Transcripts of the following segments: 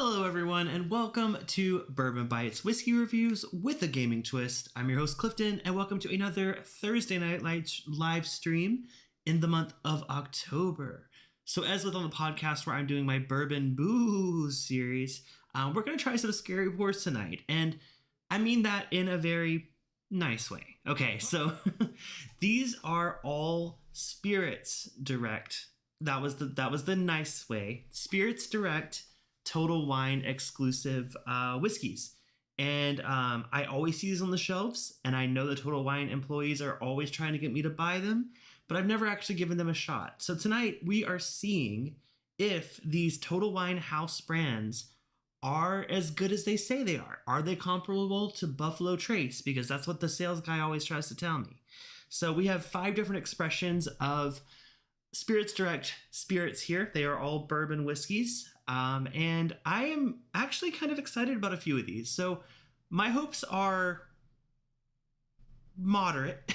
Hello, everyone, and welcome to Bourbon Bites Whiskey Reviews with a Gaming Twist. I'm your host, Clifton, and welcome to another Thursday night live stream in the month of October. So, as with on the podcast where I'm doing my Bourbon Booze series, we're going to try some scary pours tonight, and I mean that in a very nice way. Okay, so these are all Spirits Direct. That was the nice way. Spirits Direct Total Wine exclusive whiskeys. And I always see these on the shelves, and I know the Total Wine employees are always trying to get me to buy them, but I've never actually given them a shot. So tonight we are seeing if these Total Wine house brands are as good as they say they are. Are they comparable to Buffalo Trace? Because that's what the sales guy always tries to tell me. So we have 5 different expressions of Spirits Direct spirits here. They are all bourbon whiskeys. And I am actually kind of excited about a few of these. So my hopes are moderate.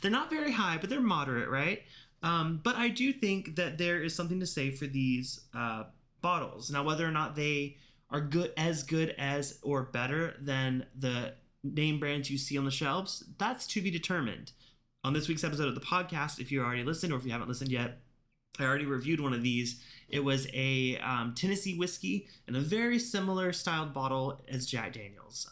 They're not very high, but they're moderate, right? But I do think that there is something to say for these bottles. Now, whether or not they are good as or better than the name brands you see on the shelves, that's to be determined. On this week's episode of the podcast, if you already listened or if you haven't listened yet, I already reviewed one of these. It was a Tennessee whiskey in a very similar styled bottle as Jack Daniel's,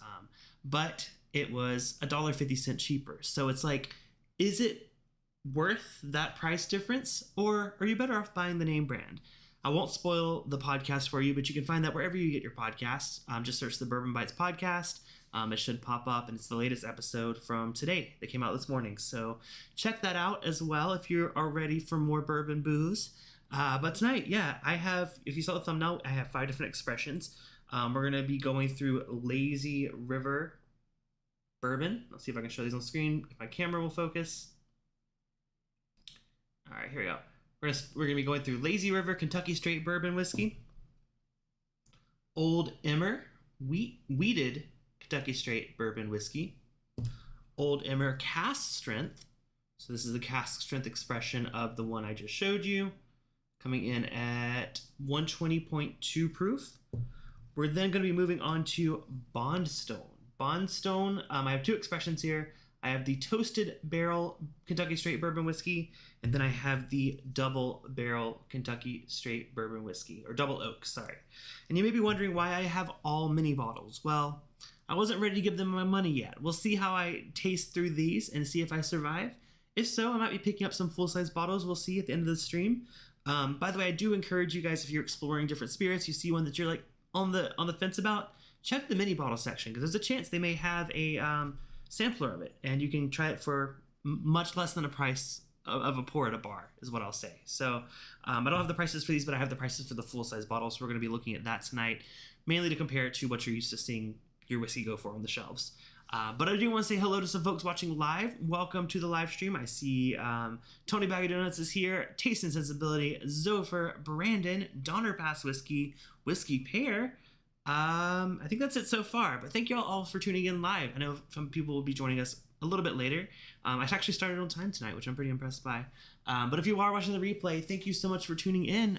but it was $1.50 cheaper. So it's like, is it worth that price difference, or are you better off buying the name brand? I won't spoil the podcast for you, but you can find that wherever you get your podcasts. Just search the Bourbon Bites podcast. It should pop up, and it's the latest episode from today that came out this morning. So check that out as well if you are ready for more bourbon booze. But tonight, I have, if you saw the thumbnail, I have 5 different expressions. We're going to be going through Lazy River Bourbon. Let's see if I can show these on the screen, if my camera will focus. All right, here we go. We're going to be going through Lazy River Kentucky Straight Bourbon Whiskey, Old Emmer Wheated Kentucky Straight Bourbon Whiskey, Old Emmer Cask Strength. So this is the cask strength expression of the one I just showed you, coming in at 120.2 proof. We're then going to be moving on to Bondstone. Bondstone, I have 2 expressions here. I have the Toasted Barrel Kentucky Straight Bourbon Whiskey, and then I have the Double Barrel Kentucky Straight Bourbon Whiskey, or Double Oak, sorry. And you may be wondering why I have all mini bottles. Well, I wasn't ready to give them my money yet. We'll see how I taste through these and see if I survive. If so, I might be picking up some full-size bottles. We'll see at the end of the stream. By the way, I do encourage you guys, if you're exploring different spirits, you see one that you're like on the fence about, check the mini bottle section, because there's a chance they may have a sampler of it, and you can try it for much less than a price of a pour at a bar, is what I'll say. So I don't have the prices for these, but I have the prices for the full-size bottles. So we're going to be looking at that tonight, mainly to compare it to what you're used to seeing your whiskey go for on the shelves. But I do want to say hello to some folks watching live. Welcome to the live stream. I see Tony Bag of Donuts is here, Taste and Sensibility, Zopher, Brandon, Donner Pass Whiskey, Whiskey Pear. I think that's it so far, but thank you all for tuning in live. I know some people will be joining us a little bit later. I actually started on time tonight, which I'm pretty impressed by. But if you are watching the replay, thank you so much for tuning in.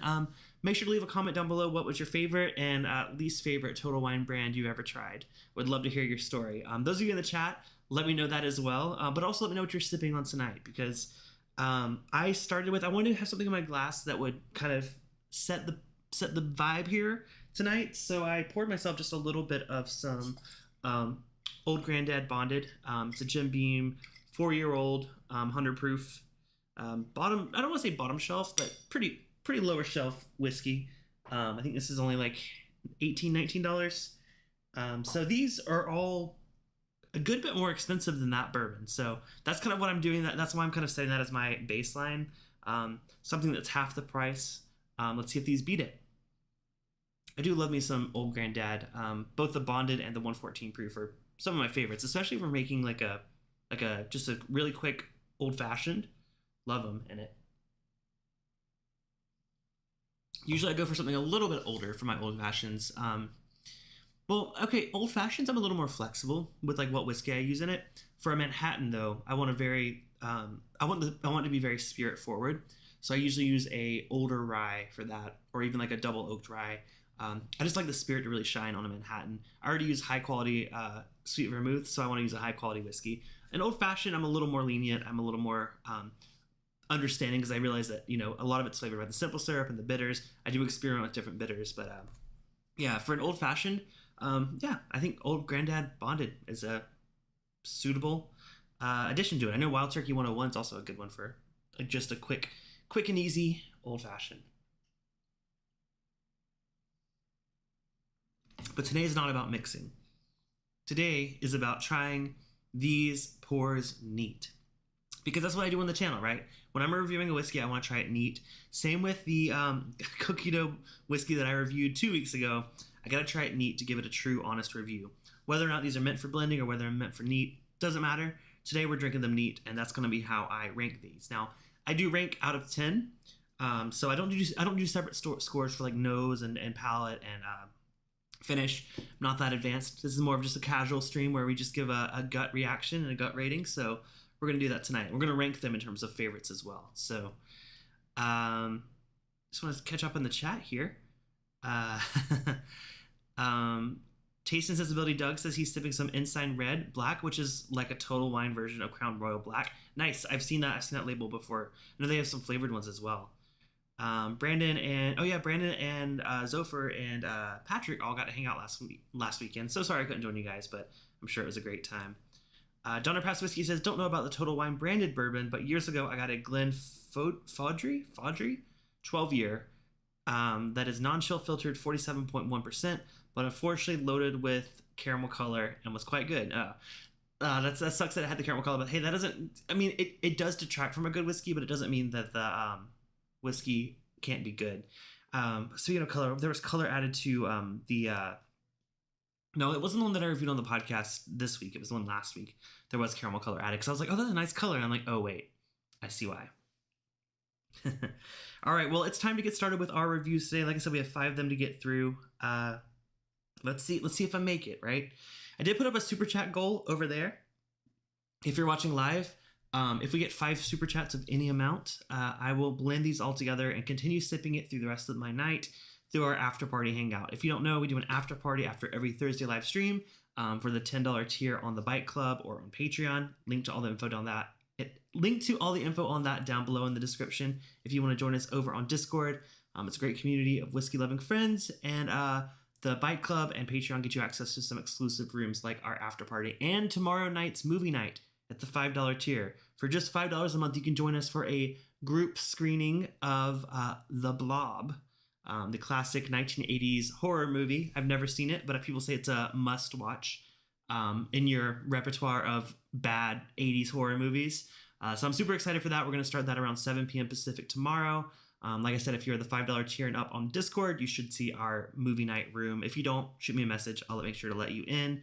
Make sure to leave a comment down below what was your favorite and least favorite Total Wine brand you ever tried. Would love to hear your story. Those of you in the chat, let me know that as well. But also let me know what you're sipping on tonight, because I started with, I wanted to have something in my glass that would kind of set the vibe here tonight. So I poured myself just a little bit of some Old Granddad Bonded. It's a Jim Beam 4-year-old 100 proof bottom, I don't want to say bottom shelf, but pretty lower shelf whiskey. I think this is only like $19. So these are all a good bit more expensive than that bourbon. So that's kind of what I'm doing. That's why I'm kind of setting that as my baseline. Something that's half the price. Let's see if these beat it. I do love me some Old Granddad. Both the Bonded and the 114 proof are some of my favorites, especially if we're making like a just a really quick old fashioned. Love them in it. Usually I go for something a little bit older for my old fashions. Well, okay, old fashions I'm a little more flexible with like what whiskey I use in it. For a Manhattan though, I want it to be very spirit forward. So I usually use a older rye for that, or even like a double oaked rye. I just like the spirit to really shine on a Manhattan. I already use high quality sweet vermouth, so I want to use a high quality whiskey. An old fashioned, I'm a little more lenient. I'm a little more understanding because I realize that a lot of it's flavored by the simple syrup and the bitters. I do experiment with different bitters, but yeah, for an old fashioned, yeah, I think Old Grandad Bonded is a suitable addition to it. I know Wild Turkey 101 is also a good one for just a quick and easy old fashioned. But today is not about mixing. Today is about trying these pours neat. Because that's what I do on the channel, right? When I'm reviewing a whiskey, I want to try it neat. Same with the cookie dough whiskey that I reviewed 2 weeks ago. I got to try it neat to give it a true, honest review. Whether or not these are meant for blending or whether they're meant for neat, doesn't matter. Today we're drinking them neat, and that's going to be how I rank these. Now, I do rank out of 10, so I don't do separate scores for like nose and palate and finish. I'm not that advanced. This is more of just a casual stream where we just give a gut reaction and a gut rating. So we're going to do that tonight. We're going to rank them in terms of favorites as well. So just want to catch up in the chat here. Taste and Sensibility Doug says he's sipping some Ensign Red Black, which is like a Total Wine version of Crown Royal Black. Nice. I've seen that label before. I know they have some flavored ones as well. Brandon and Zopher and Patrick all got to hang out last weekend. So sorry I couldn't join you guys, but I'm sure it was a great time. Donner Pass Whiskey says, don't know about the Total Wine branded bourbon, but years ago I got a Glen Fodry 12 year that is non-chill filtered 47.1%, but unfortunately loaded with caramel color and was quite good. That sucks that it had the caramel color, but hey, that doesn't, I mean, it does detract from a good whiskey, but it doesn't mean that the whiskey can't be good. Speaking of color, there was color added to no, it wasn't the one that I reviewed on the podcast this week. It was the one last week. There was caramel color added because I was like, oh, that's a nice color. And I'm like, oh, wait, I see why. All right, well, it's time to get started with our reviews today. Like I said, we have 5 of them to get through. Let's see if I make it, right? I did put up a super chat goal over there. If you're watching live, if we get 5 super chats of any amount, I will blend these all together and continue sipping it through the rest of my night through our after party hangout. If you don't know, we do an after party after every Thursday live stream for the $10 tier on the Bike Club or on Patreon. Link to all the info on that down below in the description. If you want to join us over on Discord, it's a great community of whiskey loving friends, and the Bike Club and Patreon get you access to some exclusive rooms like our after party and tomorrow night's movie night at the $5 tier. For just $5 a month, you can join us for a group screening of The Blob, the classic 1980s horror movie. I've never seen it, but people say it's a must watch in your repertoire of bad 80s horror movies. So I'm super excited for that. We're going to start that around 7 p.m. Pacific tomorrow. Like I said, if you're the $5 tier and up on Discord, you should see our movie night room. If you don't, shoot me a message. I'll make sure to let you in.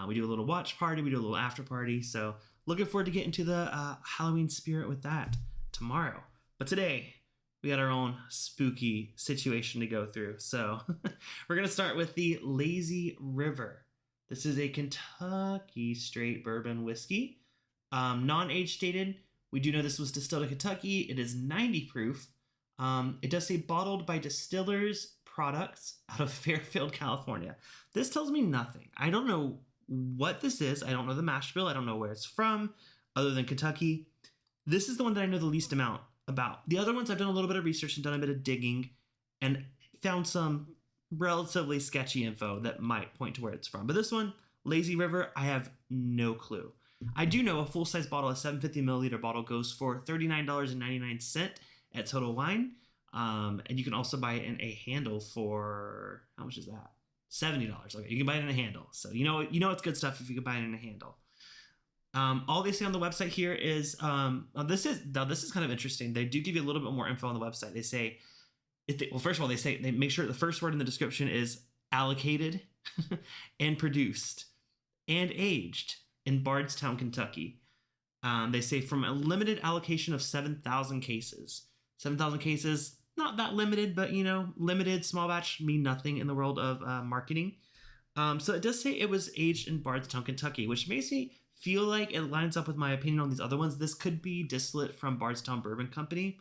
We do a little watch party. We do a little after party. So looking forward to getting to the Halloween spirit with that tomorrow. But today, we got our own spooky situation to go through. So we're going to start with the Lazy River. This is a Kentucky straight bourbon whiskey. Non-age stated. We do know this was distilled in Kentucky. It is 90 proof. It does say bottled by Distillers Products out of Fairfield, California. This tells me nothing. I don't know what this is. I don't know the mash bill. I don't know where it's from other than Kentucky. This is the one that I know the least amount about. The other ones I've done a little bit of research and done a bit of digging and found some relatively sketchy info that might point to where it's from. But this one, Lazy River, I have no clue. I do know a full-size bottle, a 750 milliliter bottle, goes for $39.99 at Total Wine. And you can also buy it in a handle for, how much is that? $70. Okay, you can buy it in a handle. So you know it's good stuff if you can buy it in a handle. All they say on the website here is, this is kind of interesting. They do give you a little bit more info on the website. They say, first of all, they make sure the first word in the description is allocated and produced and aged in Bardstown, Kentucky. They say from a limited allocation of 7,000 cases. 7,000 cases, not that limited, but limited, small batch mean nothing in the world of marketing. So it does say it was aged in Bardstown, Kentucky, which makes me feel like it lines up with my opinion on these other ones. This could be distillate from Bardstown Bourbon Company.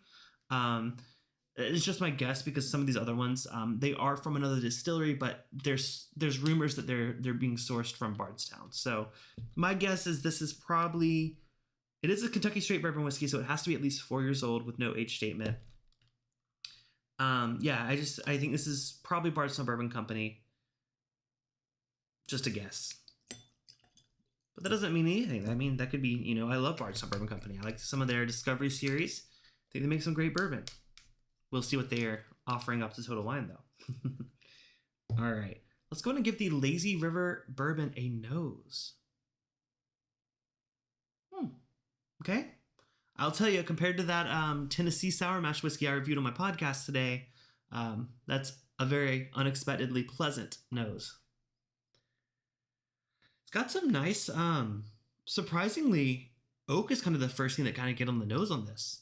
It's just my guess because some of these other ones, they are from another distillery, but there's rumors that they're being sourced from Bardstown. So my guess is this is probably it is a Kentucky straight bourbon whiskey, so it has to be at least 4 years old with no age statement. Yeah, I think this is probably Bardstown Bourbon Company. Just a guess. But that doesn't mean anything. I mean, that could be, I love Bardstown Bourbon Company. I like some of their Discovery series. I think they make some great bourbon. We'll see what they are offering up to Total Wine, though. All right. Let's go ahead and give the Lazy River Bourbon a nose. Okay. I'll tell you, compared to that Tennessee Sour Mash whiskey I reviewed on my podcast today, that's a very unexpectedly pleasant nose. It's got some nice, surprisingly, oak is kind of the first thing that kind of get on the nose on this.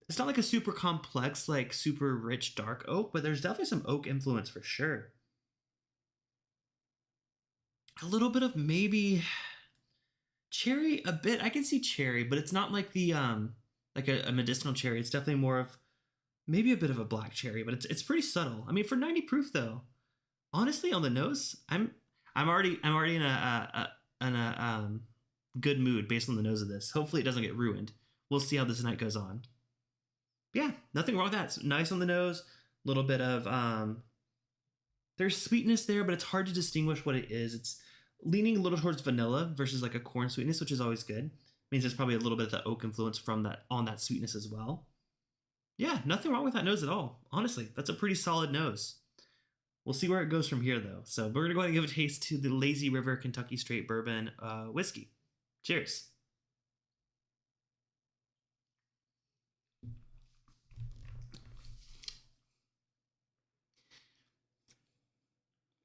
It's not like a super complex, like super rich dark oak, but there's definitely some oak influence for sure. A little bit of maybe cherry, a bit. I can see cherry, but it's not like the like a medicinal cherry. It's definitely more of maybe a bit of a black cherry, but it's pretty subtle. I mean, for 90 proof though, honestly, on the nose, I'm already in a good mood based on the nose of this. Hopefully, it doesn't get ruined. We'll see how this night goes on. Yeah, nothing wrong with that. It's nice on the nose. A little bit of there's sweetness there, but it's hard to distinguish what it is. It's leaning a little towards vanilla versus like a corn sweetness, which is always good. Means there's probably a little bit of the oak influence from that on that sweetness as well. Yeah, nothing wrong with that nose at all. Honestly, that's a pretty solid nose. We'll see where it goes from here, though. So we're gonna go ahead and give a taste to the Lazy River Kentucky Straight Bourbon whiskey. Cheers.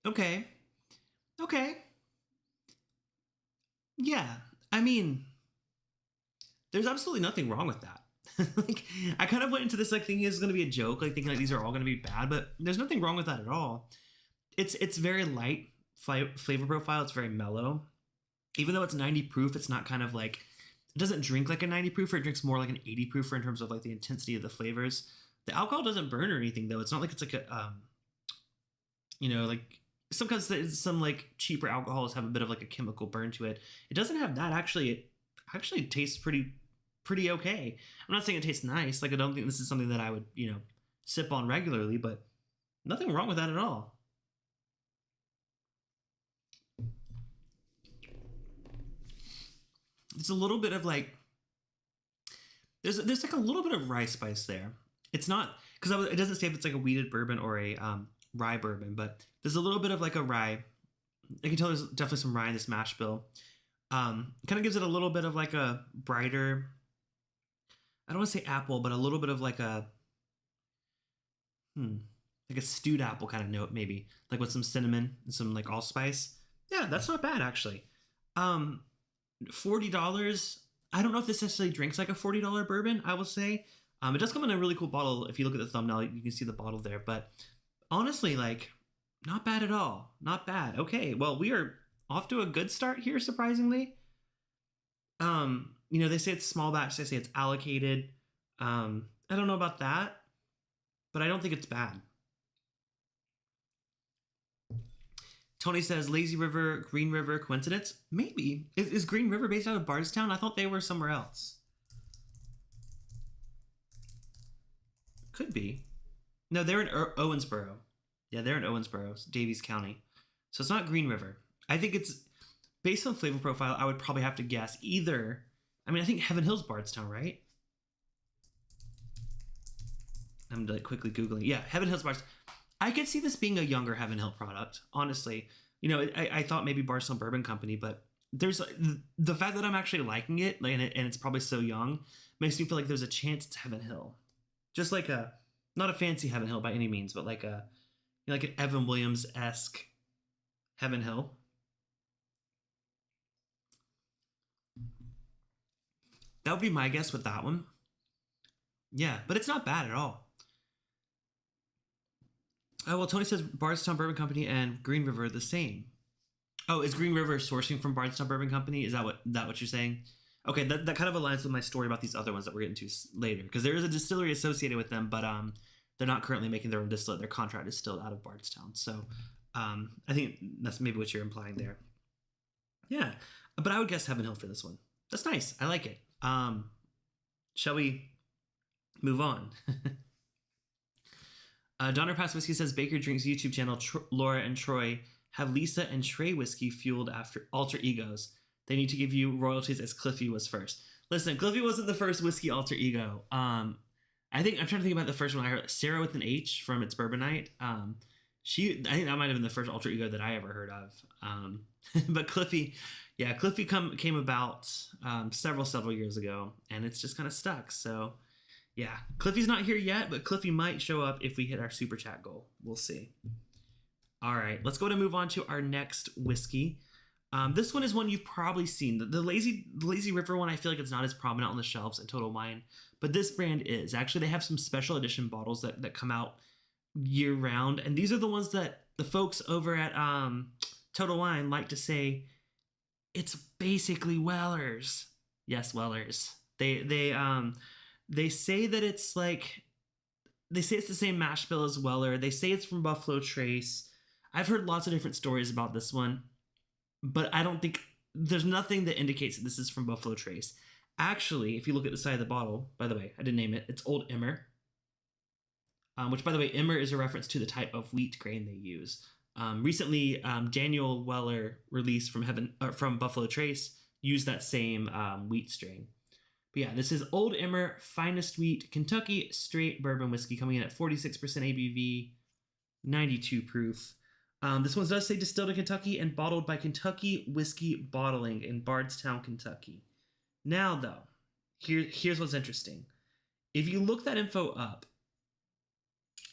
Okay. Okay. Yeah. I mean, there's absolutely nothing wrong with that. Like, I kind of went into this like thinking it's going to be a joke, like thinking like these are all going to be bad, but there's nothing wrong with that at all. It's very light flavor profile. It's very mellow. Even though it's 90 proof, it's not kind of like it doesn't drink like a 90 proofer. It drinks more like an 80 proofer in terms of like the intensity of the flavors. The alcohol doesn't burn or anything though. It's not like it's like a like sometimes some like cheaper alcohols have a bit of like a chemical burn to it. It doesn't have that. Actually, it actually tastes pretty okay. I'm not saying it tastes nice. Like, I don't think this is something that I would sip on regularly, but nothing wrong with that at all. It's a little bit of like there's like a little bit of rye spice there. It's not because it doesn't say if it's like a wheated bourbon or a rye bourbon, but there's a little bit of like a rye. I can tell there's definitely some rye in this mash bill. Kind of gives it a little bit of like a brighter, I don't want to say apple, but a little bit of like a like a stewed apple kind of note, maybe like with some cinnamon and some like allspice. Yeah, that's not bad actually. $40. I don't know if this necessarily drinks like a $40 bourbon. I will say, it does come in a really cool bottle. If you look at the thumbnail, you can see the bottle there. But honestly, like, not bad at all. Not bad. Okay, well, we are off to a good start here, surprisingly. They say it's small batch. They say it's allocated. I don't know about that, but I don't think it's bad. Tony says Lazy River, Green River, coincidence? Maybe. Is Green River based out of Bardstown? I thought they were somewhere else. Could be. No, they're in Owensboro. Yeah, they're in Owensboro, Davies County. So it's not Green River. I think it's based on flavor profile. I would probably have to guess either. I mean, I think Heaven Hill's Bardstown, right? I'm like quickly Googling. Yeah, Heaven Hill's Bardstown. I could see this being a younger Heaven Hill product, honestly. I thought maybe Bardstown Bourbon Company, but there's the fact that I'm actually liking it, like, and it's probably so young, makes me feel like there's a chance it's Heaven Hill. Just like not a fancy Heaven Hill by any means, but like like an Evan Williams-esque Heaven Hill. That would be my guess with that one. Yeah, but it's not bad at all. Oh, well, Tony says Bardstown Bourbon Company and Green River are the same. Oh, is Green River sourcing from Bardstown Bourbon Company? Is that what you're saying? Okay, that kind of aligns with my story about these other ones that we're getting to later, because there is a distillery associated with them, but they're not currently making their own distillate. Their contract is still out of Bardstown. So I think that's maybe what you're implying there. Yeah, but I would guess Heaven Hill for this one. That's nice. I like it. Shall we move on? Donner Pass Whiskey says Baker Drinks YouTube channel Laura and Troy have Lisa and Trey whiskey fueled after alter egos. They need to give you royalties as Cliffy was first. Listen, Cliffy wasn't the first whiskey alter ego. I think I'm trying to think about the first one I heard. Sarah with an H from It's Bourbon Night. I think that might have been the first alter ego that I ever heard of. But Cliffy, yeah, Cliffy came about several years ago, and it's just kind of stuck. So yeah, Cliffy's not here yet, but Cliffy might show up if we hit our super chat goal. We'll see. All right, let's go to move on to our next whiskey. This one is one you've probably seen. The Lazy River one, I feel like it's not as prominent on the shelves in Total Wine, but this brand is. Actually, they have some special edition bottles that come out year round, and these are the ones that the folks over at Total Wine like to say, it's basically Weller's. Yes, Weller's. They say that it's like, they say it's the same mash bill as Weller. They say it's from Buffalo Trace. I've heard lots of different stories about this one, but I don't think, there's nothing that indicates that this is from Buffalo Trace. Actually, if you look at the side of the bottle, by the way, I didn't name it, it's Old Emmer, which, by the way, Emmer is a reference to the type of wheat grain they use. Recently, Daniel Weller, released from Buffalo Trace, used that same wheat strain. But yeah, this is Old Emmer Finest Wheat Kentucky Straight Bourbon Whiskey, coming in at 46% ABV, 92 proof. This one does say distilled in Kentucky and bottled by Kentucky Whiskey Bottling in Bardstown, Kentucky. Now, though, here's what's interesting. If you look that info up,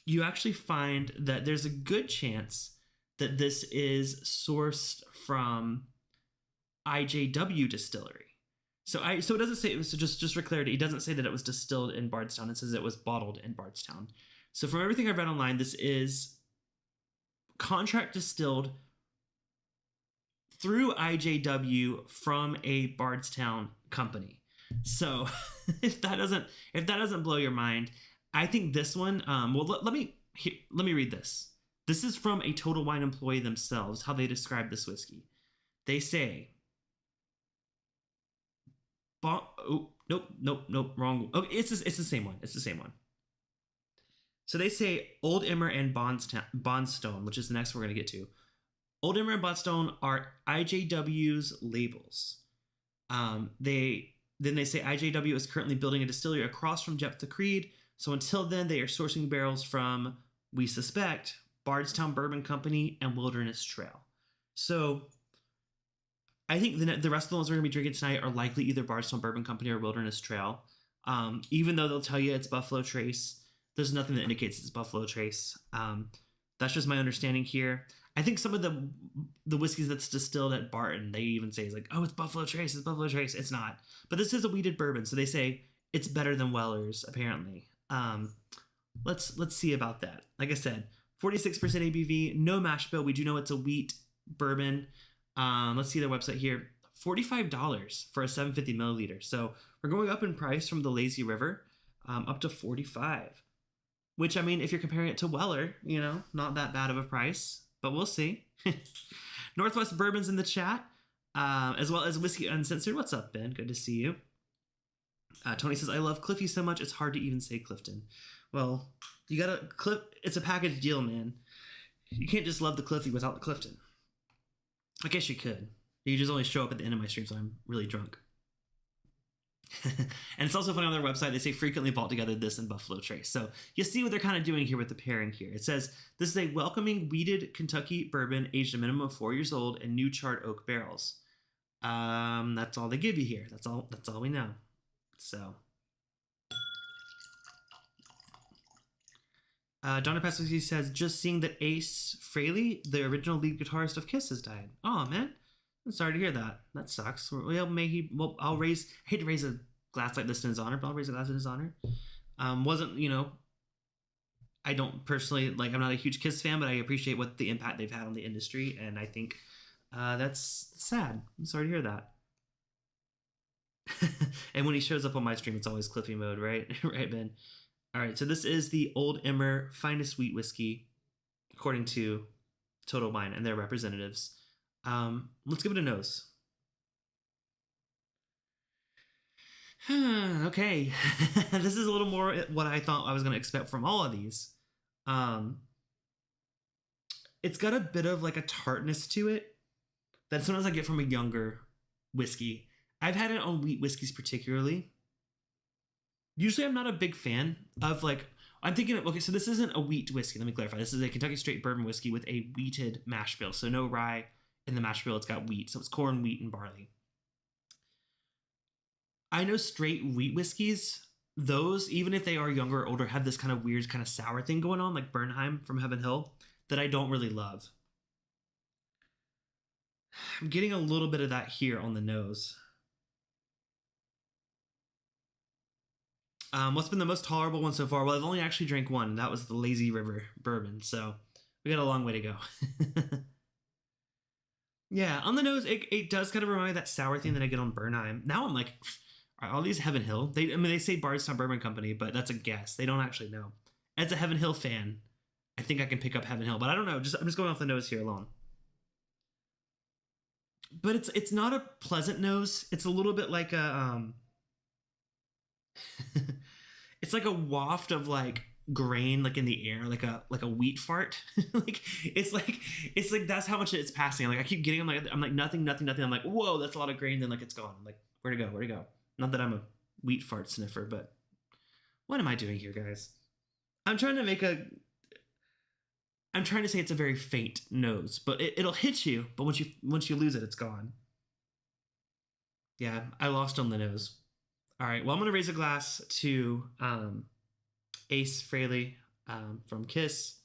you actually find that there's a good chance that this is sourced from IJW Distillery. So it doesn't say, so just for clarity, it doesn't say that it was distilled in Bardstown. It says it was bottled in Bardstown. So from everything I've read online, this is contract distilled through IJW from a Bardstown company. So if that doesn't blow your mind, I think this one, let me read this. This is from a Total Wine employee themselves, how they describe this whiskey. They say, nope, wrong. Oh, it's the same one. It's the same one. So they say Old Emmer and Bondstone, which is the next we're going to get to. Old Emmer and Bondstone are IJW's labels. Then they say IJW is currently building a distillery across from Jephthah Creed. So until then, they are sourcing barrels from, we suspect, Bardstown Bourbon Company and Wilderness Trail. So I think the rest of the ones we're going to be drinking tonight are likely either Bardstown Bourbon Company or Wilderness Trail. Even though they'll tell you it's Buffalo Trace, there's nothing that indicates it's Buffalo Trace. That's just my understanding here. I think some of the whiskeys that's distilled at Barton, they even say is like, oh, it's Buffalo Trace, it's Buffalo Trace. It's not. But this is a wheated bourbon, so they say it's better than Weller's, apparently. Let's see about that. Like I said, 46% ABV, no mash bill. We do know it's a wheat bourbon. Let's see their website here. $45 for a 750 milliliter. So we're going up in price from the Lazy River, up to $45. Which, I mean, if you're comparing it to Weller, not that bad of a price, but we'll see. Northwest Bourbon's in the chat, as well as Whiskey Uncensored. What's up, Ben? Good to see you. Tony says, I love Cliffy so much, it's hard to even say Clifton. Well, you gotta, it's a package deal, man. You can't just love the Cliffy without the Clifton. I guess you could. You just only show up at the end of my stream, so I'm really drunk. And it's also funny on their website, they say frequently bought together this and Buffalo Trace. So you see what they're kind of doing here with the pairing here. It says, this is a welcoming wheated Kentucky bourbon aged a minimum of 4 years old in new charred oak barrels. That's all they give you here. That's all we know. So Donna Pasquisi says, just seeing that Ace Frehley, the original lead guitarist of Kiss, has died. Oh man, I'm sorry to hear that. That sucks. Well, I'll hate to raise a glass like this in his honor, but I'll raise a glass in his honor. I don't personally, I'm not a huge Kiss fan, but I appreciate what the impact they've had on the industry, and I think that's sad. I'm sorry to hear that. And when he shows up on my stream, it's always Cliffy mode, right? Right, Ben? All right, so this is the Old Emmer Finest Wheat Whiskey, according to Total Wine and their representatives. Let's give it a nose. Okay, this is a little more what I thought I was going to expect from all of these. Um, it's got a bit of like a tartness to it that sometimes I get from a younger whiskey. I've had it on wheat whiskeys particularly. Usually, I'm not a big fan of like. I'm thinking, okay, so this isn't a wheat whiskey. Let me clarify. This is a Kentucky Straight Bourbon whiskey with a wheated mash bill. So no rye in the mash bill. It's got wheat. So it's corn, wheat, and barley. I know straight wheat whiskeys, those, even if they are younger or older, have this kind of weird, kind of sour thing going on, like Bernheim from Heaven Hill, that I don't really love. I'm getting a little bit of that here on the nose. What's been the most tolerable one so far? Well, I've only actually drank one, and that was the Lazy River bourbon. So we got a long way to go. Yeah, on the nose, it does kind of remind me of that sour thing that I get on Bernheim. Now I'm like, are all these Heaven Hill? They say Bardstown Bourbon Company, but that's a guess. They don't actually know. As a Heaven Hill fan, I think I can pick up Heaven Hill, but I don't know. I'm just going off the nose here alone. But it's not a pleasant nose. It's a little bit like a it's like a waft of like grain like in the air, like a wheat fart. Like it's like that's how much it's passing. Like I keep getting I'm like nothing. I'm like, whoa, that's a lot of grain, then like it's gone. I'm like, where to go? Not that I'm a wheat fart sniffer, but what am I doing here, guys? I'm trying to make a I'm trying to say it's a very faint nose, but it'll hit you, but once you lose it, it's gone. Yeah, I lost on the nose. All right, well, I'm going to raise a glass to Ace Frehley from Kiss.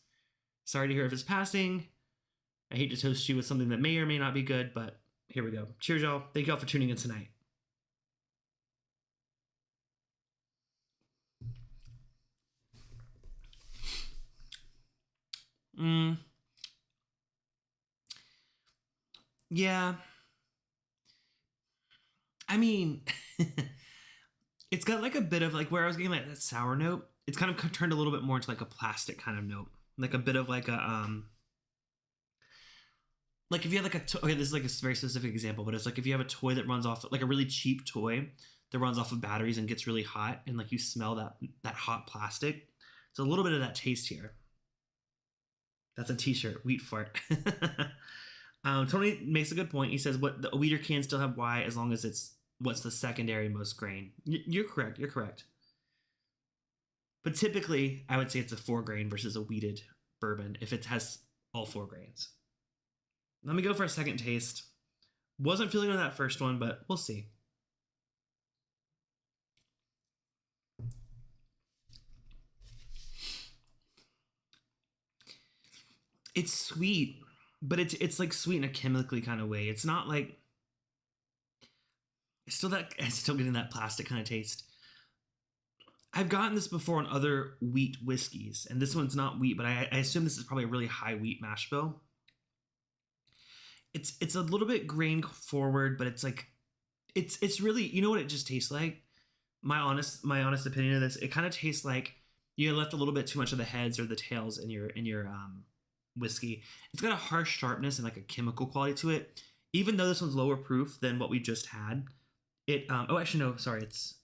Sorry to hear of his passing. I hate to toast you with something that may or may not be good, but here we go. Cheers, y'all. Thank y'all for tuning in tonight. Yeah. I mean, it's got like a bit of like where I was getting like that sour note. It's kind of turned a little bit more into like a plastic kind of note, like a bit of like a like if you have like okay, this is like a very specific example, but it's like if you have a toy that runs off like a really cheap toy that runs off of batteries and gets really hot, and like you smell that hot plastic. It's a little bit of that taste here. That's a T-shirt, wheat fart. Tony makes a good point. He says, "What the wheater can still have Y as long as it's what's the secondary most grain." You're correct. You're correct. But typically, I would say it's a 4 grain versus a wheated bourbon if it has all 4 grains. Let me go for a second taste. Wasn't feeling on that first one, but we'll see. It's sweet, but it's like sweet in a chemically kind of way. It's not like it's still getting that plastic kind of taste. I've gotten this before on other wheat whiskeys, and this one's not wheat, but I assume this is probably a really high wheat mash bill. It's a little bit grain forward, but it's like it's really, you know what it just tastes like? My honest opinion of this, it kind of tastes like you left a little bit too much of the heads or the tails in your whiskey. It's got a harsh sharpness and like a chemical quality to it. Even though this one's lower proof than what we just had, it oh actually no, sorry, it's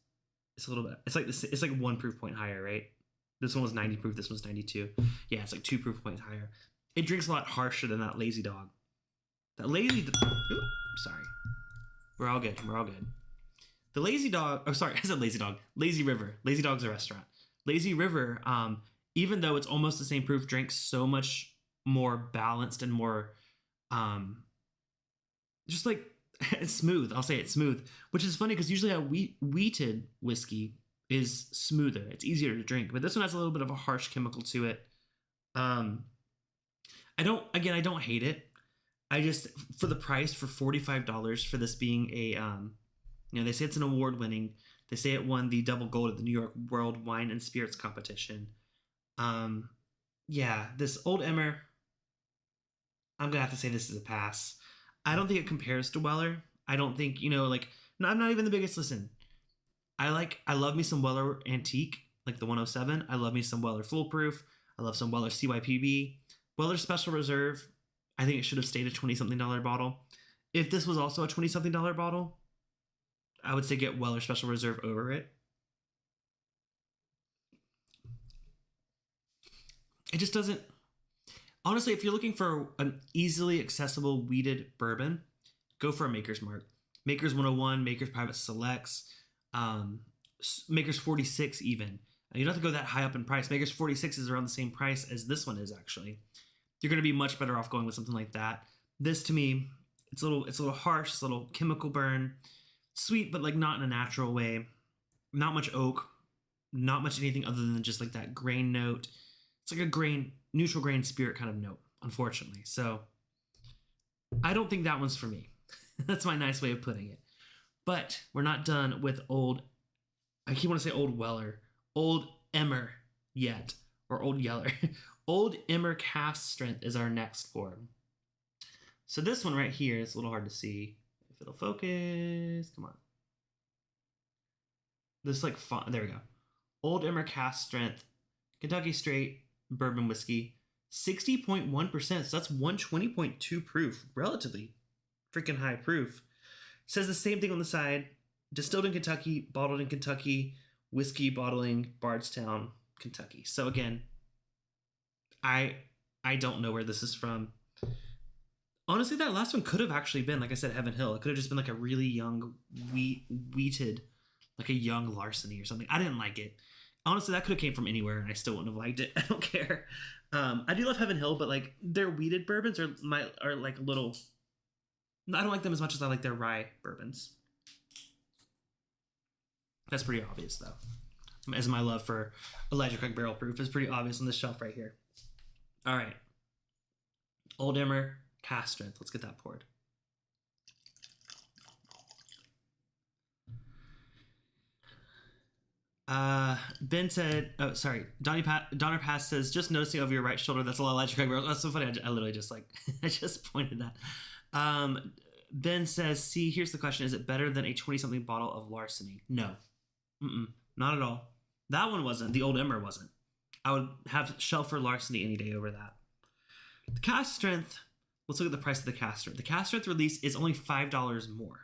a little bit. It's like this. It's like 1 proof point higher, right? This one was 90 proof. This one's 92. Yeah, it's like 2 proof points higher. It drinks a lot harsher than that Lazy Dog. That Lazy. Sorry. We're all good. We're all good. The Lazy Dog. Oh, sorry. I said Lazy Dog. Lazy River. Lazy Dog's a restaurant. Lazy River. Even though it's almost the same proof, drinks so much more balanced and more, just like it's smooth. I'll say it's smooth, which is funny because usually a wheated whiskey is smoother. It's easier to drink, but this one has a little bit of a harsh chemical to it. I don't hate it. I just, for the price, for $45 for this being a they say it's an award winning. They say it won the double gold at the New York World Wine and Spirits Competition. Yeah, this Old Emmer, I'm gonna have to say this is a pass. I don't think it compares to Weller. I don't think, like No, I'm not even the biggest. Listen, I love me some Weller Antique, like the 107. I love me some Weller Foolproof. I love some Weller CYPB. Weller Special Reserve, I think it should have stayed a 20 something dollar bottle. If this was also a 20 something dollar bottle, I would say get Weller Special Reserve over it. It just doesn't. Honestly, if you're looking for an easily accessible weeded bourbon, go for a Maker's Mark. Maker's 101, Maker's Private Selects, um, Maker's 46 even. You don't have to go that high up in price. Maker's 46 is around the same price as this one is actually. You're going to be much better off going with something like that. This to me, it's a little harsh, it's a little chemical burn, sweet, but like not in a natural way. Not much oak, not much anything other than just like that grain note. It's like a neutral grain spirit kind of note, unfortunately. So I don't think that one's for me. That's my nice way of putting it. But we're not done with I keep wanting to say Old Weller, Old Emmer yet, or Old Yeller. Old Emmer Cask Strength is our next pour. So this one right here is a little hard to see. If it'll focus, come on. This like font, there we go. Old Emmer Cask Strength, Kentucky Straight Bourbon Whiskey, 60.1%. So that's 120.2 proof, relatively freaking high proof. Says the same thing on the side. Distilled in Kentucky, bottled in Kentucky, whiskey bottling, Bardstown, Kentucky. So again, I don't know where this is from. Honestly, that last one could have actually been, like I said, Heaven Hill. It could have just been like a really young wheated, like a young Larceny or something. I didn't like it. Honestly, that could have came from anywhere and I still wouldn't have liked it. I don't care. I do love Heaven Hill, but like their wheated bourbons are like a little. I don't like them as much as I like their rye bourbons. That's pretty obvious though. As my love for Elijah Craig Barrel Proof is pretty obvious on this shelf right here. All right. Old Emmer Cask Strength. Let's get that poured. Ben said, oh, sorry. Donner Pass says, just noticing over your right shoulder, that's a lot of Elijah Craig Barrel. That's so funny. I literally just like, I just pointed that. Ben says, see, here's the question. Is it better than a 20-something bottle of Larceny? No. Not at all. That one wasn't. The Old Emmer wasn't. I would have Shelfer Larceny any day over that. The Cask Strength, let's look at the price of the Cask Strength. The Cask Strength release is only $5 more.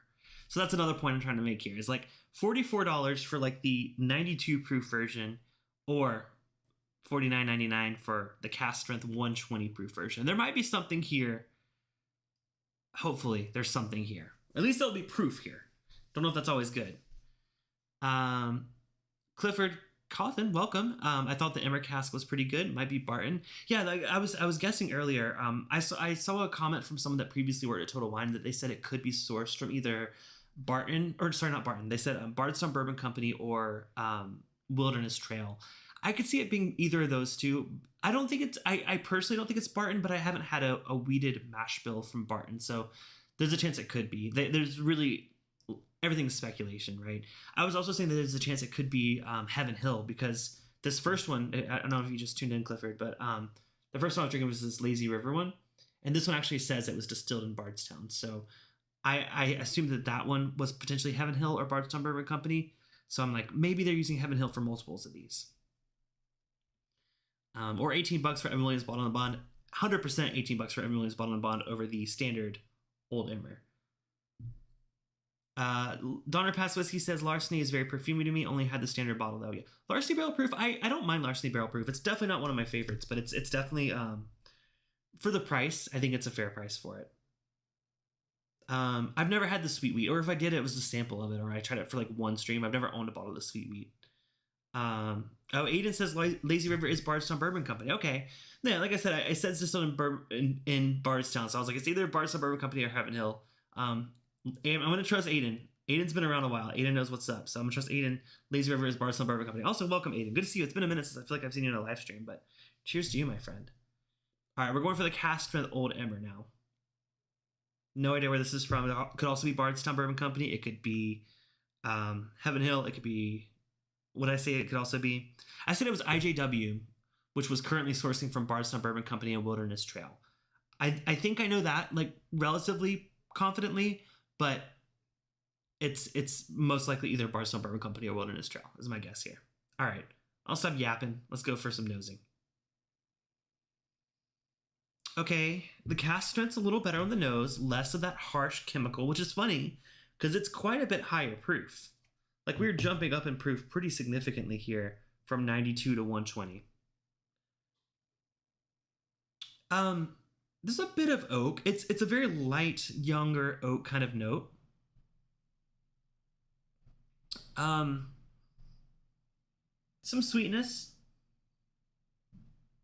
So that's another point I'm trying to make here. Is like $44 for like the 92 proof version or $49.99 for the Cask Strength 120 proof version. There might be something here. Hopefully there's something here. At least there'll be proof here. Don't know if that's always good. Clifford Cawthon, welcome. I thought the Emmer cask was pretty good. Might be Barton. Yeah, like I was guessing earlier. I saw a comment from someone that previously worked at Total Wine that they said it could be sourced from either Barton, or sorry, not Barton. They said Bardstown Bourbon Company or Wilderness Trail. I could see it being either of those two. I don't think it's. I personally don't think it's Barton, but I haven't had a weeded mash bill from Barton, so there's a chance it could be. There's really. Everything's speculation, right? I was also saying that there's a chance it could be Heaven Hill because this first one, I don't know if you just tuned in, Clifford, but the first one I was drinking was this Lazy River one. And this one actually says it was distilled in Bardstown. So I assumed that one was potentially Heaven Hill or Bardstown Bourbon Company. So I'm like, maybe they're using Heaven Hill for multiples of these. Or $18 for Evan Williams Bottle and Bond. 100% $18 for Evan Williams Bottle and Bond over the standard Old Emmer. Donner Pass Whiskey says Larceny is very perfumey to me. Only had the standard bottle though. Yeah, Larceny Barrel Proof. I don't mind Larceny Barrel Proof. It's definitely not one of my favorites, but it's definitely for the price. I think it's a fair price for it. I've never had the sweet wheat, or if I did, it was a sample of it, or I tried it for like one stream. I've never owned a bottle of the sweet wheat. Aiden says Lazy River is Bardstown Bourbon Company. Okay, yeah, like I said, I said it's still in Bardstown, so I was like, it's either Bardstown Bourbon Company or Heaven Hill. I'm going to trust Aiden. Aiden's been around a while. Aiden knows what's up. So I'm going to trust Aiden. Lazy River is Bardstown Bourbon Company. Also, welcome, Aiden. Good to see you. It's been a minute since I feel like I've seen you in a live stream, but cheers to you, my friend. All right, we're going for the Cask Strength Old Emmer now. No idea where this is from. It could also be Bardstown Bourbon Company. It could be Heaven Hill. It could be, what did I say it could also be? I said it was IJW, which was currently sourcing from Bardstown Bourbon Company and Wilderness Trail. I think I know that, like, relatively confidently, but It's most likely either Barstow Bourbon Company or Wilderness Trail is my guess here. All right, I'll stop yapping. Let's go for some nosing. Okay, the cask strength's a little better on the nose, less of that harsh chemical, which is funny because it's quite a bit higher proof. Like we're jumping up in proof pretty significantly here from 92 to 120. There's a bit of oak. It's a very light, younger oak kind of note. Some sweetness,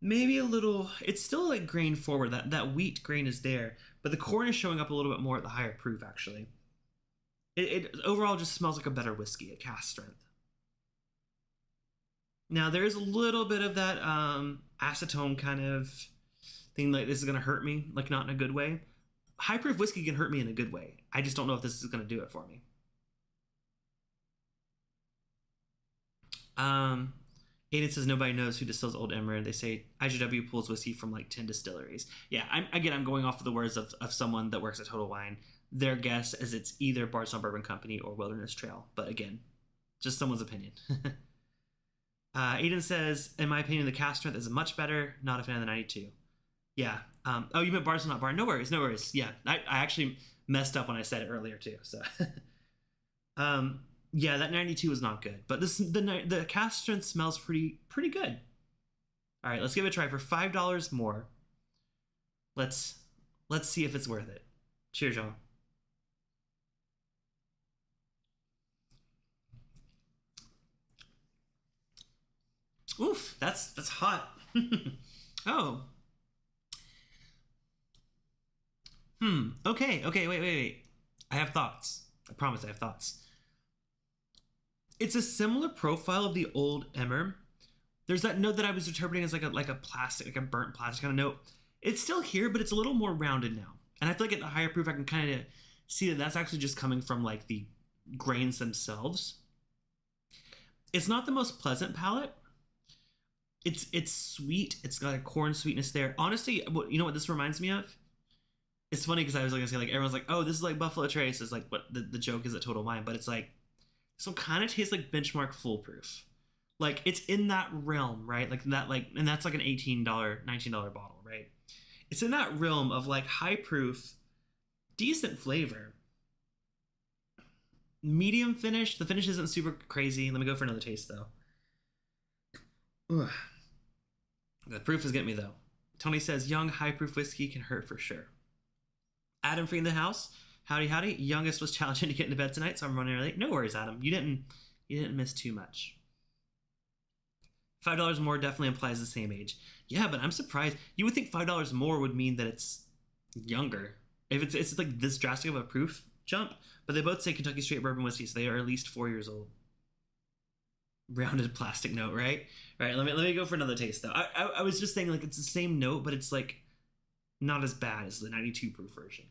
maybe a little. It's still like grain forward. That wheat grain is there, but the corn is showing up a little bit more at the higher proof. Actually, it overall just smells like a better whiskey at cask strength. Now there is a little bit of that acetone kind of thing. Like this is gonna hurt me, like not in a good way. High proof whiskey can hurt me in a good way. I just don't know if this is gonna do it for me. Aiden says nobody knows who distills Old Emmer. They say IGW pulls whiskey from like 10 distilleries. Yeah, I'm going off of the words of someone that works at Total Wine. Their guess is it's either Bardstown Bourbon Company or Wilderness Trail. But again, just someone's opinion. Aiden says, in my opinion, the cask strength is much better. Not a fan of the 92. Yeah. Oh, you meant Bardstown, not Bar. No worries, no worries. Yeah, I actually messed up when I said it earlier too. So, yeah, that 92 was not good. But the cask strength smells pretty good. All right, let's give it a try for $5 more. Let's see if it's worth it. Cheers, y'all. Oof, that's hot. Oh. Okay, wait. I have thoughts. I promise I have thoughts. It's a similar profile of the Old Emmer. There's that note that I was interpreting as like a plastic, like a burnt plastic kind of note. It's still here, but it's a little more rounded now. And I feel like at the higher proof, I can kind of see that that's actually just coming from like the grains themselves. It's not the most pleasant palate. It's sweet. It's got a corn sweetness there. Honestly, you know what this reminds me of? It's funny because I was like gonna say like everyone's like, oh, this is like Buffalo Trace is like what the joke is at Total Wine, but it's like this one kind of tastes like Benchmark Foolproof. Like it's in that realm, right? Like that, like, and that's like an $18, $19 bottle, right? It's in that realm of like high proof, decent flavor, medium finish. The finish isn't super crazy. Let me go for another taste though. Ugh. The proof is getting me though. Tony says young high proof whiskey can hurt for sure. Adam free in the house. Howdy. Youngest was challenging to get into bed tonight, so I'm running early. No worries, Adam. You didn't miss too much. $5 more definitely implies the same age. Yeah, but I'm surprised. You would think $5 more would mean that it's younger. If it's like this drastic of a proof jump, but they both say Kentucky Straight Bourbon Whiskey, so they are at least 4 years old. Rounded plastic note, right? All right, let me go for another taste though. I was just saying like it's the same note, but it's like not as bad as the 92 proof version.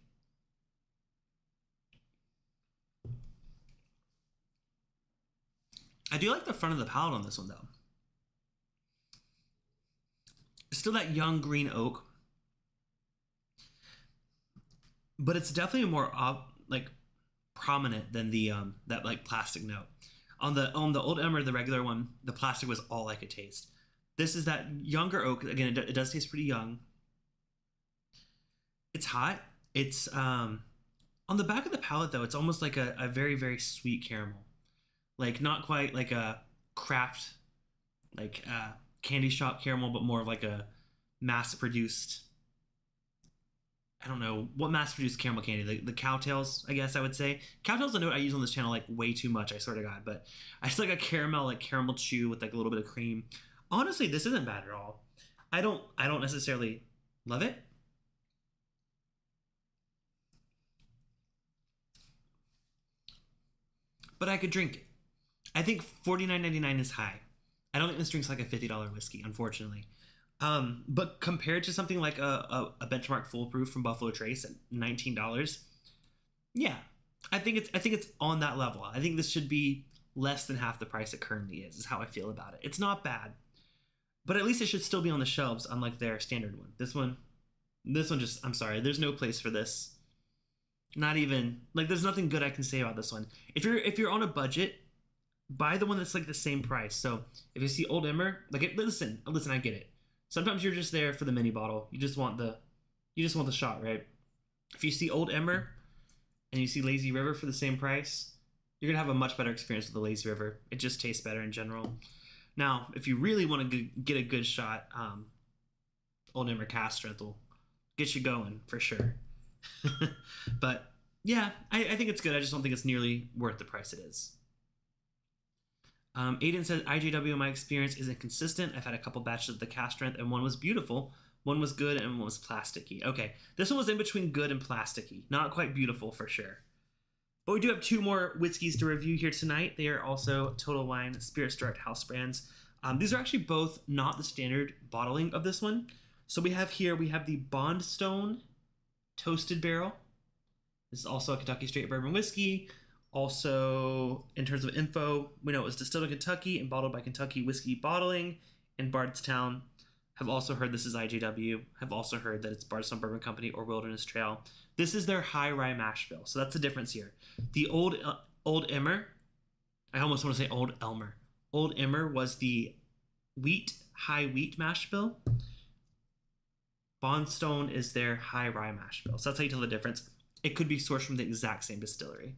I do like the front of the palate on this one though. Still that young green oak, but it's definitely more like prominent than the that like plastic note. On the Old Emmer, the regular one, the plastic was all I could taste. This is that younger oak. Again, it does taste pretty young. It's hot. It's on the back of the palate though. It's almost like a very very sweet caramel, like not quite like a craft like candy shop caramel, but more of like a mass produced. I don't know what mass produced caramel candy. The cowtails, I guess I would say. Cowtails a note I use on this channel like way too much. I swear to God, but I just like a caramel chew with like a little bit of cream. Honestly, this isn't bad at all. I don't necessarily love it. But I could drink it. I think $49.99 is high. I don't think this drink's like a $50 whiskey, unfortunately. But compared to something like a Benchmark Foolproof from Buffalo Trace at $19, yeah, I think it's on that level. I think this should be less than half the price it currently is how I feel about it. It's not bad, but at least it should still be on the shelves, unlike their standard one. This one just, I'm sorry, there's no place for this Not even like there's nothing good I can say about this one. If you're on a budget, buy the one that's like the same price. So if you see Old Emmer, listen, I get it. Sometimes you're just there for the mini bottle. You just want the shot, right? If you see Old Emmer and you see Lazy River for the same price, you're gonna have a much better experience with the Lazy River. It just tastes better in general. Now, if you really want to get a good shot, Old Emmer Cask Strength will get you going for sure. But yeah, I think it's good. I just don't think it's nearly worth the price it is. Aiden says, IJW in my experience is inconsistent. I've had a couple batches of the Cask Strength and one was beautiful. One was good and one was plasticky. Okay, this one was in between good and plasticky. Not quite beautiful for sure. But we do have two more whiskeys to review here tonight. They are also Total Wine Spirits Direct House brands. These are actually both not the standard bottling of this one. So we have the Bondstone Toasted Barrel. This is also a Kentucky Straight Bourbon whiskey. Also, in terms of info, we know it was distilled in Kentucky and bottled by Kentucky Whiskey Bottling in Bardstown. Have also heard this is IJW. Have also heard that it's Bardstown Bourbon Company or Wilderness Trail. This is their high rye mash bill, so that's the difference here. The Old Emmer, I almost want to say Old Elmer. Old Emmer was the high wheat mash bill. Bondstone is their high rye mash bill. So that's how you tell the difference. It could be sourced from the exact same distillery.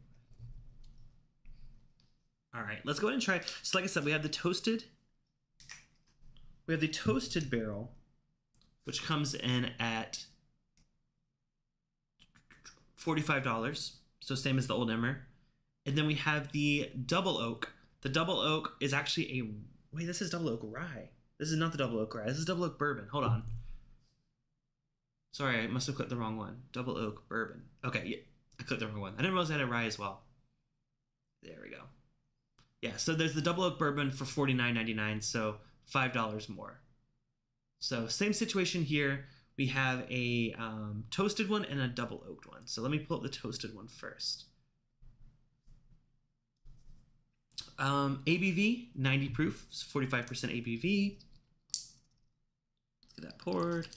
All right, let's go ahead and try. So like I said, we have the toasted barrel, which comes in at $45. So same as the Old Emmer. And then we have the double oak. The double oak is actually this is double oak rye. This is not the double oak rye. This is double oak bourbon. Hold on. Sorry, I must have clicked the wrong one. Double oak bourbon. Okay, yeah, I clicked the wrong one. I didn't realize I had a rye as well. There we go. Yeah, so there's the double oak bourbon for $49.99, so $5 more. So same situation here. We have a toasted one and a double oaked one. So let me pull up the toasted one first. ABV, 90 proof, 45% ABV. Let's get that poured.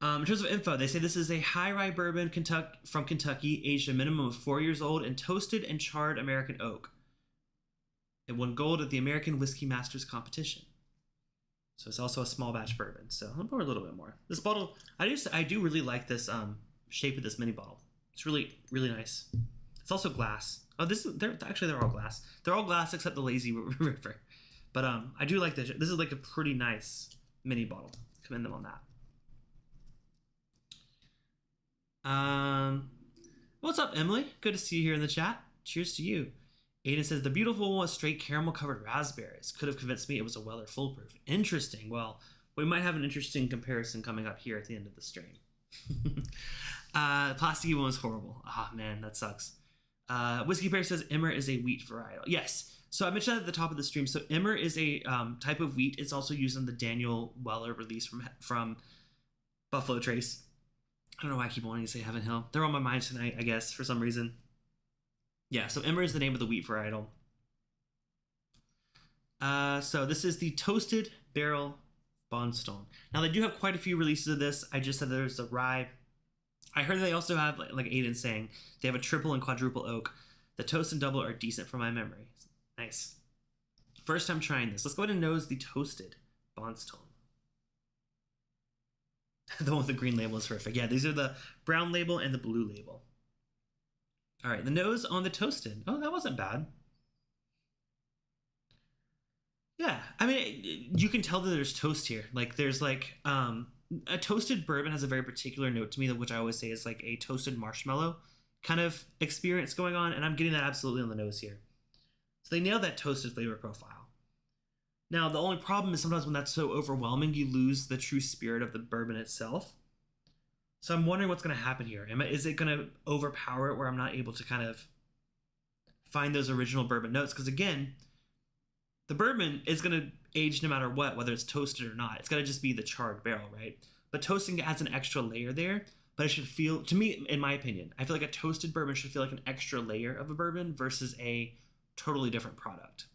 In terms of info, they say this is a high rye bourbon from Kentucky, aged a minimum of 4 years old, and toasted and charred American oak. It won gold at the American Whiskey Masters competition. So it's also a small batch bourbon. So I'll pour a little bit more. This bottle, I do really like this shape of this mini bottle. It's really, really nice. It's also glass. Oh, they're all glass. They're all glass except the Lazy River. But I do like this. This is like a pretty nice mini bottle. Commend them on that. What's up, Emily? Good to see you here in the chat. Cheers to you. Aiden says, the beautiful one was straight caramel covered raspberries. Could have convinced me it was a Weller Full Proof. Interesting. Well, we might have an interesting comparison coming up here at the end of the stream. The plasticky one was horrible. Ah, man, that sucks. Whiskey Bear says Emmer is a wheat varietal. Yes. So I mentioned that at the top of the stream. So Emmer is a type of wheat. It's also used in the Daniel Weller release from Buffalo Trace. I don't know why I keep wanting to say Heaven Hill. They're on my mind tonight, I guess, for some reason. Yeah, so Emmer is the name of the wheat varietal. So this is the Toasted Barrel Bondstone. Now, they do have quite a few releases of this. I just said there's a rye. I heard they also have, like Aiden saying, they have a triple and quadruple oak. The toast and double are decent from my memory. Nice. First time trying this. Let's go ahead and nose the Toasted Bondstone. The one with the green label is horrific. Yeah, these are the brown label and the blue label. All right, the nose on the Toasted. Oh, that wasn't bad. Yeah, I mean, you can tell that there's toast here. Like, there's like, a toasted bourbon has a very particular note to me, which I always say is like a toasted marshmallow kind of experience going on, and I'm getting that absolutely on the nose here. So they nailed that toasted flavor profile. Now, the only problem is sometimes when that's so overwhelming, you lose the true spirit of the bourbon itself. So I'm wondering what's going to happen here. Is it going to overpower it where I'm not able to kind of find those original bourbon notes? Because again, the bourbon is going to age no matter what, whether it's toasted or not. It's got to just be the charred barrel, right? But toasting adds an extra layer there. But it should feel, to me, in my opinion, I feel like a toasted bourbon should feel like an extra layer of a bourbon versus a totally different product.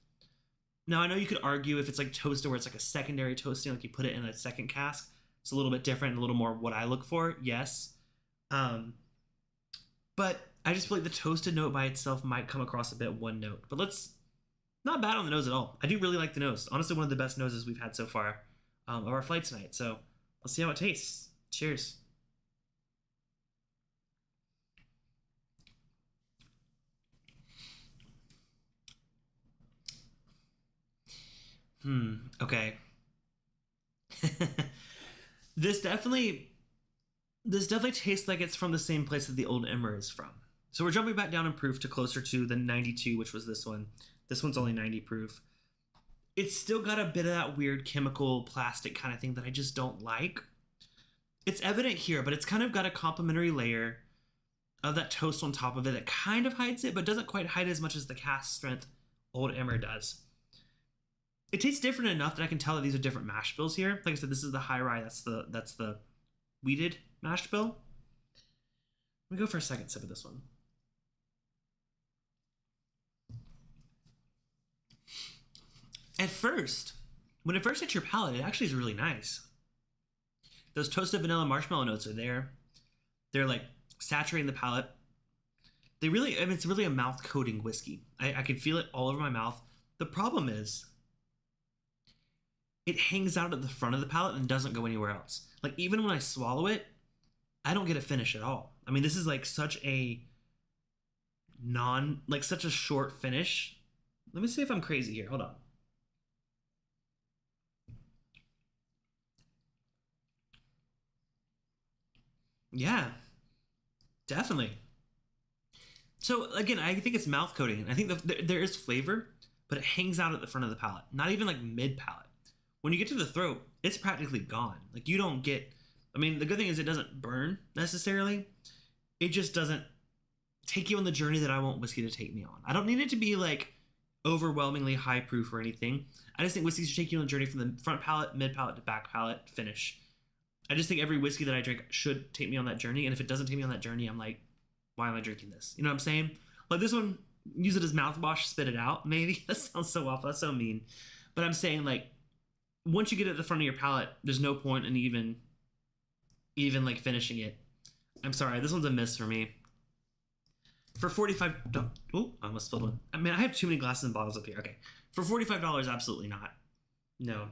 Now, I know you could argue if it's like toasted where it's like a secondary toasting, like you put it in a second cask, It's a little bit different, a little more what I look for, yes. Um, but I just feel like the toasted note by itself might come across a bit one note. But let's not bad on the nose at all. I do really like the nose. Honestly, one of the best noses we've had so far of our flight tonight. So let's see how it tastes. Cheers. Okay. this definitely this definitely tastes like it's from the same place that the Old Emmer is from. So we're jumping back down in proof to closer to the 92, which was this one. This one's only 90 proof. It's still got a bit of that weird chemical plastic kind of thing that I just don't like. It's evident here, but it's kind of got a complementary layer of that toast on top of it that kind of hides it, but doesn't quite hide it as much as the cask strength Old Emmer does. It tastes different enough that I can tell that these are different mash bills here. Like I said, this is the high rye. That's the wheated mash bill. Let me go for a second sip of this one. At first, when it first hits your palate, it actually is really nice. Those toasted vanilla marshmallow notes are there. They're like saturating the palate. It's really a mouth coating whiskey. I can feel it all over my mouth. The problem is, it hangs out at the front of the palate and doesn't go anywhere else. Like even when I swallow it, I don't get a finish at all. I mean, this is like such a such a short finish. Let me see if I'm crazy here. Hold on. Yeah, definitely. So again, I think it's mouth coating. I think there is flavor, but it hangs out at the front of the palate, not even like mid palate. When you get to the throat, it's practically gone. Like you don't get. I mean, the good thing is it doesn't burn necessarily. It just doesn't take you on the journey that I want whiskey to take me on. I don't need it to be like overwhelmingly high proof or anything. I just think whiskey should take you on the journey from the front palate, mid palate to back palate, finish. I just think every whiskey that I drink should take me on that journey. And if it doesn't take me on that journey, I'm like, why am I drinking this? You know what I'm saying? Like this one, use it as mouthwash, spit it out. Maybe that sounds so awful. That's so mean. But I'm saying like, once you get it at the front of your palate, there's no point in even like finishing it. I'm sorry, this one's a miss for me. For $45, oh, I almost spilled one. I mean, I have too many glasses and bottles up here. Okay, for $45, absolutely not. No,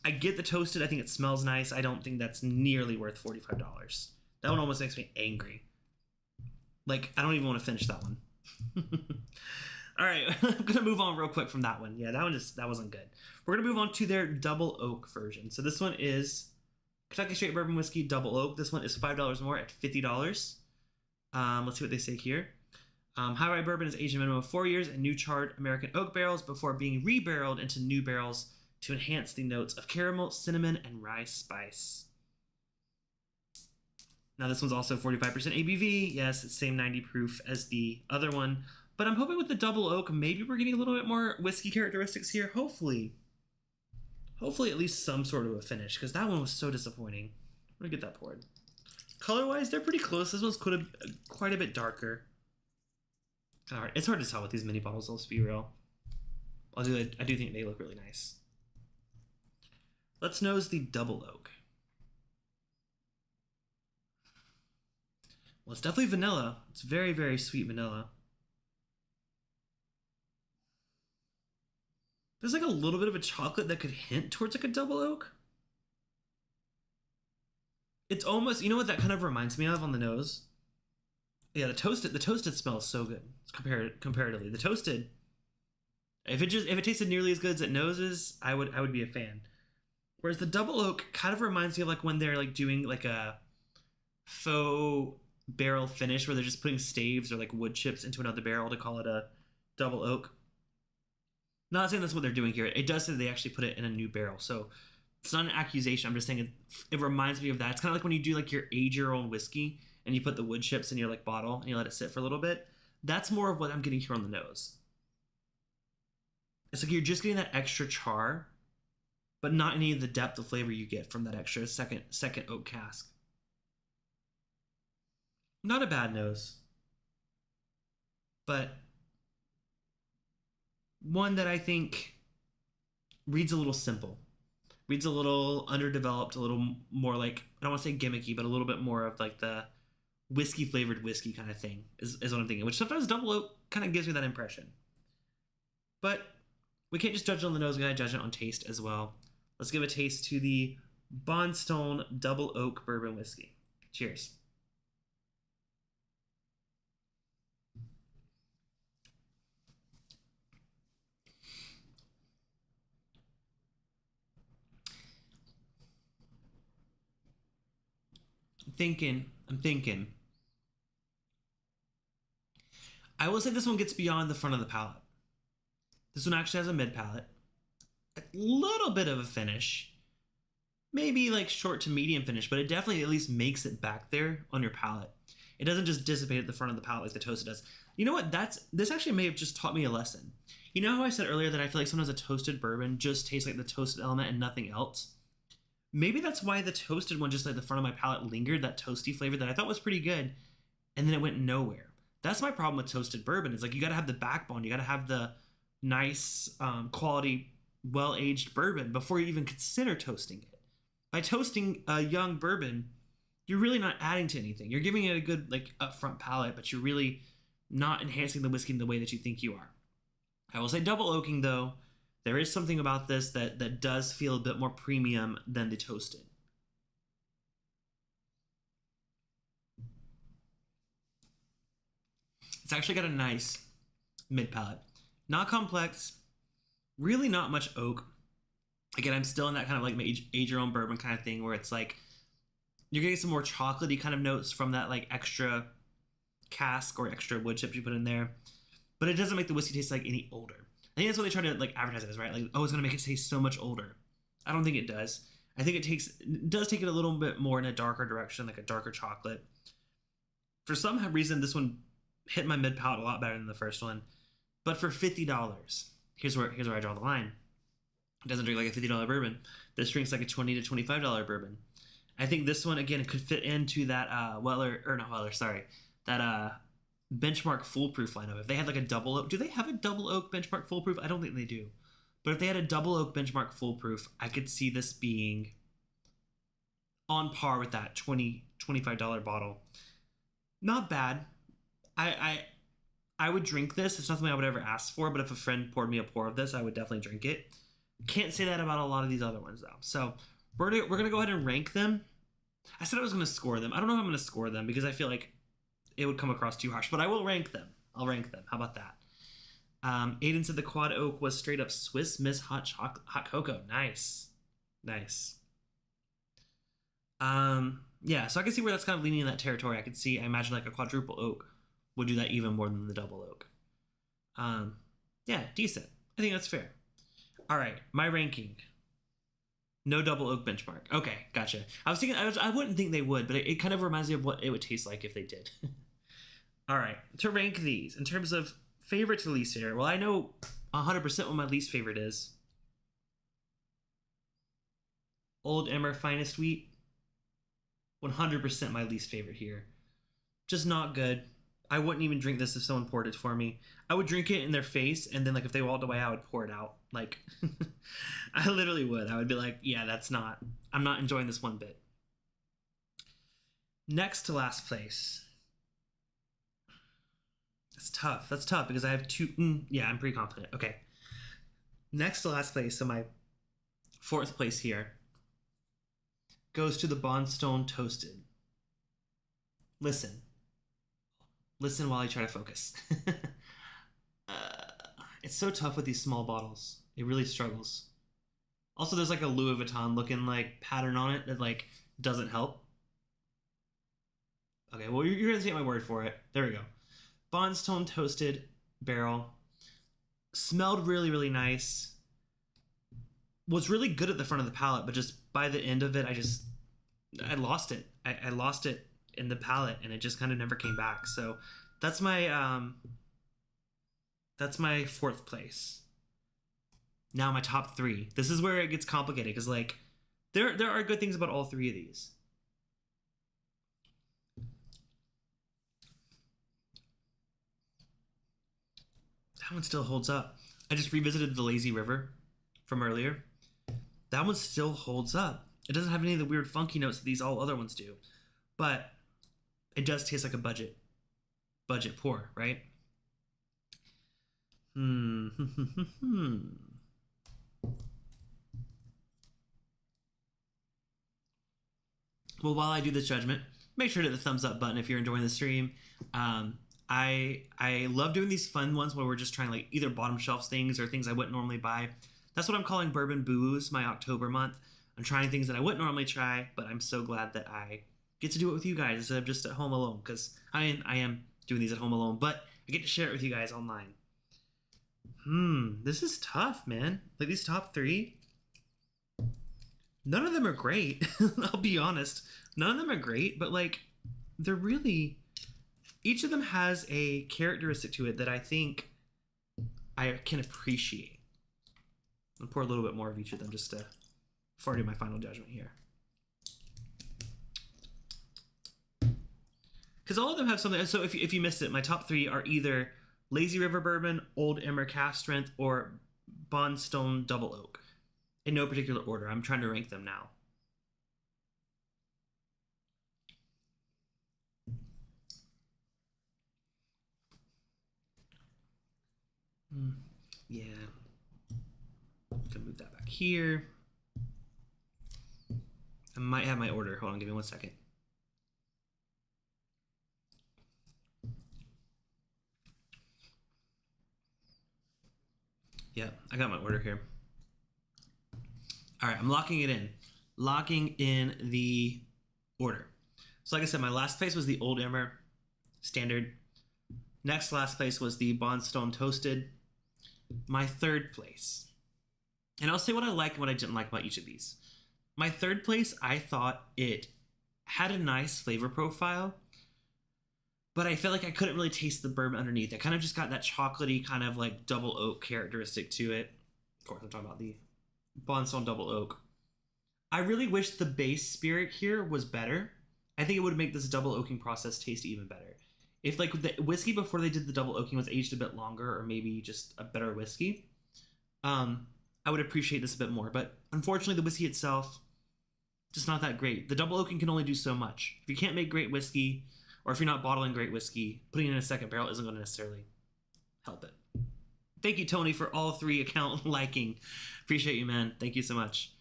I get the toasted. I think it smells nice. I don't think that's nearly worth $45. That one almost makes me angry. Like, I don't even want to finish that one. All right, I'm gonna move on real quick from that one. Yeah, that wasn't good. We're gonna move on to their double oak version. So this one is Kentucky Straight Bourbon Whiskey Double Oak. This one is $5 more at $50. Let's see what they say here. High rye bourbon is aged a minimum of 4 years in new charred American oak barrels before being rebarreled into new barrels to enhance the notes of caramel, cinnamon, and rye spice. Now this one's also 45% ABV. Yes, it's same 90 proof as the other one. But I'm hoping with the double oak, maybe we're getting a little bit more whiskey characteristics here. Hopefully at least some sort of a finish, because that one was so disappointing. I'm gonna get that poured. Color-wise, they're pretty close. This one's quite a bit darker. All right, it's hard to tell with these mini bottles, let's be real. I do think they look really nice. Let's nose the double oak. Well, it's definitely vanilla. It's very, very sweet vanilla. There's like a little bit of a chocolate that could hint towards like a double oak. It's almost, you know what that kind of reminds me of on the nose? Yeah, the toasted smells so good comparatively. The toasted, if it tasted nearly as good as it noses, I would be a fan. Whereas the double oak kind of reminds me of like when they're like doing like a faux barrel finish where they're just putting staves or like wood chips into another barrel to call it a double oak. Not saying that's what they're doing here. It does say they actually put it in a new barrel. So it's not an accusation. I'm just saying it reminds me of that. It's kind of like when you do like age your own whiskey and you put the wood chips in your like bottle and you let it sit for a little bit. That's more of what I'm getting here on the nose. It's like you're just getting that extra char, but not any of the depth of flavor you get from that extra second oak cask. Not a bad nose, but one that I think reads a little simple. Reads a little underdeveloped, a little more like, I don't want to say gimmicky, but a little bit more of like the whiskey flavored whiskey kind of thing is what I'm thinking, which sometimes double oak kind of gives me that impression. But we can't just judge it on the nose, we gotta judge it on taste as well. Let's give a taste to the Bondstone Double Oak Bourbon Whiskey. Cheers. I'm thinking. I will say this one gets beyond the front of the palate. This one actually has a mid palate, a little bit of a finish, maybe like short to medium finish, but it definitely at least makes it back there on your palate. It doesn't just dissipate at the front of the palate like the toasted does. You know what? This actually may have just taught me a lesson. You know how I said earlier that I feel like sometimes a toasted bourbon just tastes like the toasted element and nothing else? Maybe that's why the toasted one, just like the front of my palate, lingered, that toasty flavor that I thought was pretty good, and then it went nowhere. That's my problem with toasted bourbon. Is like you got to have the backbone, you got to have the nice quality, well-aged bourbon before you even consider toasting it. By toasting a young bourbon, you're really not adding to anything. You're giving it a good like upfront palate, but you're really not enhancing the whiskey in the way that you think you are. I will say double oaking though, there is something about this that does feel a bit more premium than the toasted. It's actually got a nice mid palate. Not complex, really not much oak. Again, I'm still in that kind of like age your own bourbon kind of thing where it's like you're getting some more chocolatey kind of notes from that like extra cask or extra wood chips you put in there. But it doesn't make the whiskey taste like any older. I think that's what they try to like advertise it as, right? Like, oh, it's gonna make it taste so much older. I don't think it does. I think it does take it a little bit more in a darker direction, like a darker chocolate. For some reason, this one hit my mid palate a lot better than the first one. But for $50, here's where I draw the line. It doesn't drink like a $50 bourbon. This drinks like a $20 to $25 bourbon. I think this one again could fit into that that benchmark foolproof lineup. If they had like a double oak, do they have a double oak benchmark foolproof? I don't think they do. But if they had a double oak benchmark foolproof, I could see this being on par with that $25 bottle. Not bad. I would drink this. It's not something I would ever ask for, but if a friend poured me a pour of this, I would definitely drink it. Can't say that about a lot of these other ones though. So we're gonna go ahead and rank them. I said I was gonna score them. I don't know if I'm gonna score them because I feel like it would come across too harsh, but I will rank them. I'll rank them. How about that? Aiden said the quad oak was straight up Swiss Miss hot cocoa. Nice. Yeah, so I can see where that's kind of leaning in that territory. I imagine like a quadruple oak would do that even more than the double oak. Yeah, decent. I think that's fair. All right, my ranking. No double oak benchmark. Okay, gotcha. I was thinking, I wouldn't think they would, but it kind of reminds me of what it would taste like if they did. All right, to rank these in terms of favorite to least favorite. Well, I know 100% what my least favorite is. Old Emmer Finest Wheat. 100% my least favorite here. Just not good. I wouldn't even drink this if someone poured it for me. I would drink it in their face, and then like if they walked away, I would pour it out. Like, I literally would. I would be like, yeah, I'm not enjoying this one bit. Next to last place. That's tough because I have two. Yeah, I'm pretty confident. Okay. Next to last place, so my fourth place here goes to the Bondstone Toasted. Listen while I try to focus. It's so tough with these small bottles. It really struggles. Also, there's like a Louis Vuitton looking like pattern on it that like doesn't help. Okay, well you're gonna take my word for it. There we go. Bondstone Toasted barrel. Smelled really, really nice. Was really good at the front of the palate, but just by the end of it, I lost it. I lost it in the palate, and it just kind of never came back. So that's my fourth place. Now my top three. This is where it gets complicated because like there are good things about all three of these. That one still holds up. I just revisited the Lazy River from earlier. that one still holds up. It doesn't have any of the weird funky notes that these all other ones do, but it does taste like a budget pour, right? Well, while I do this judgment, make sure to hit the thumbs up button if you're enjoying the stream. I love doing these fun ones where we're just trying like either bottom shelves things or things I wouldn't normally buy. That's what I'm calling Bourbon Booze, my October month. I'm trying things that I wouldn't normally try, but I'm so glad that I get to do it with you guys instead of just at home alone, because I am doing these at home alone, but I get to share it with you guys online. This is tough, man. Like these top three, none of them are great. I'll be honest. None of them are great, but like they're really, each of them has a characteristic to it that I think I can appreciate. I'll pour a little bit more of each of them just to, before I do my final judgment here. Because all of them have something. So if you missed it, my top three are either Lazy River Bourbon, Old Emmer Cask Strength, or Bondstone Double Oak. In no particular order. I'm trying to rank them now. Yeah. I'm gonna move that back here. I might have my order. Hold on, give me 1 second. Yeah, I got my order here. All right, I'm locking it in. Locking in the order. So like I said, my last place was the Old Emmer Standard. Next last place was the Bondstone Toasted. My third place. And I'll say what I like and what I didn't like about each of these. My third place, I thought it had a nice flavor profile, but I felt like I couldn't really taste the bourbon underneath. It kind of just got that chocolatey kind of like double oak characteristic to it. Of course, I'm talking about the Bondstone Double Oak. I really wish the base spirit here was better. I think it would make this double oaking process taste even better. If like the whiskey before they did the double oaking was aged a bit longer, or maybe just a better whiskey, I would appreciate this a bit more. But unfortunately, the whiskey itself, just not that great. The double oaking can only do so much. If you can't make great whiskey, or if you're not bottling great whiskey, putting it in a second barrel isn't going to necessarily help it. Thank you, Tony, for all three account liking. Appreciate you, man. Thank you so much.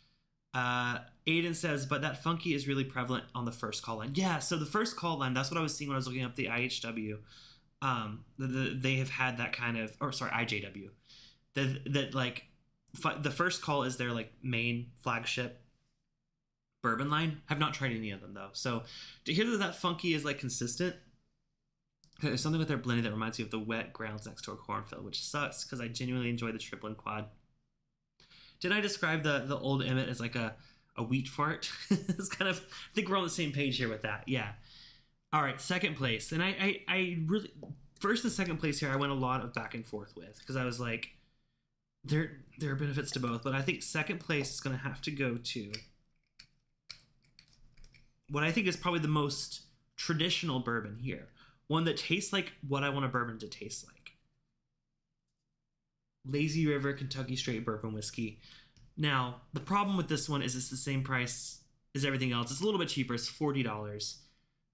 Aiden says, but that funky is really prevalent on the first call line. Yeah, so the first call line, that's what I was seeing when I was looking up the IHW. They have had that kind of, or sorry, IJW. That like, the first call is their like main flagship bourbon line. Have not tried any of them though. So to hear that funky is like consistent, there's something with their blending that reminds me of the wet grounds next to a cornfield, which sucks because I genuinely enjoy the triple and quad. Did I describe the Old Emmet as like a wheat fart? It's kind of, I think we're on the same page here with that. Yeah. All right, second place. And I really, first and second place here, I went a lot of back and forth with, because I was like, there are benefits to both, but I think second place is going to have to go to what I think is probably the most traditional bourbon here. One that tastes like what I want a bourbon to taste like. Lazy River Kentucky Straight Bourbon Whiskey. Now, the problem with this one is it's the same price as everything else. It's a little bit cheaper. It's $40.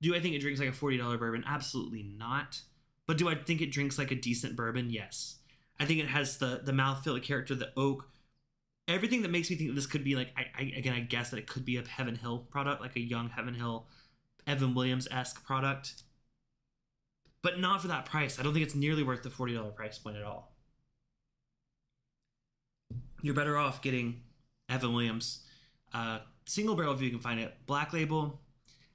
Do I think it drinks like a $40 bourbon? Absolutely not. But do I think it drinks like a decent bourbon? Yes. I think it has the mouthfeel, the character, the oak. Everything that makes me think that this could be like, I guess that it could be a Heaven Hill product, like a young Heaven Hill, Evan Williams-esque product. But not for that price. I don't think it's nearly worth the $40 price point at all. You're better off getting Evan Williams. Single barrel if you can find it. Black Label.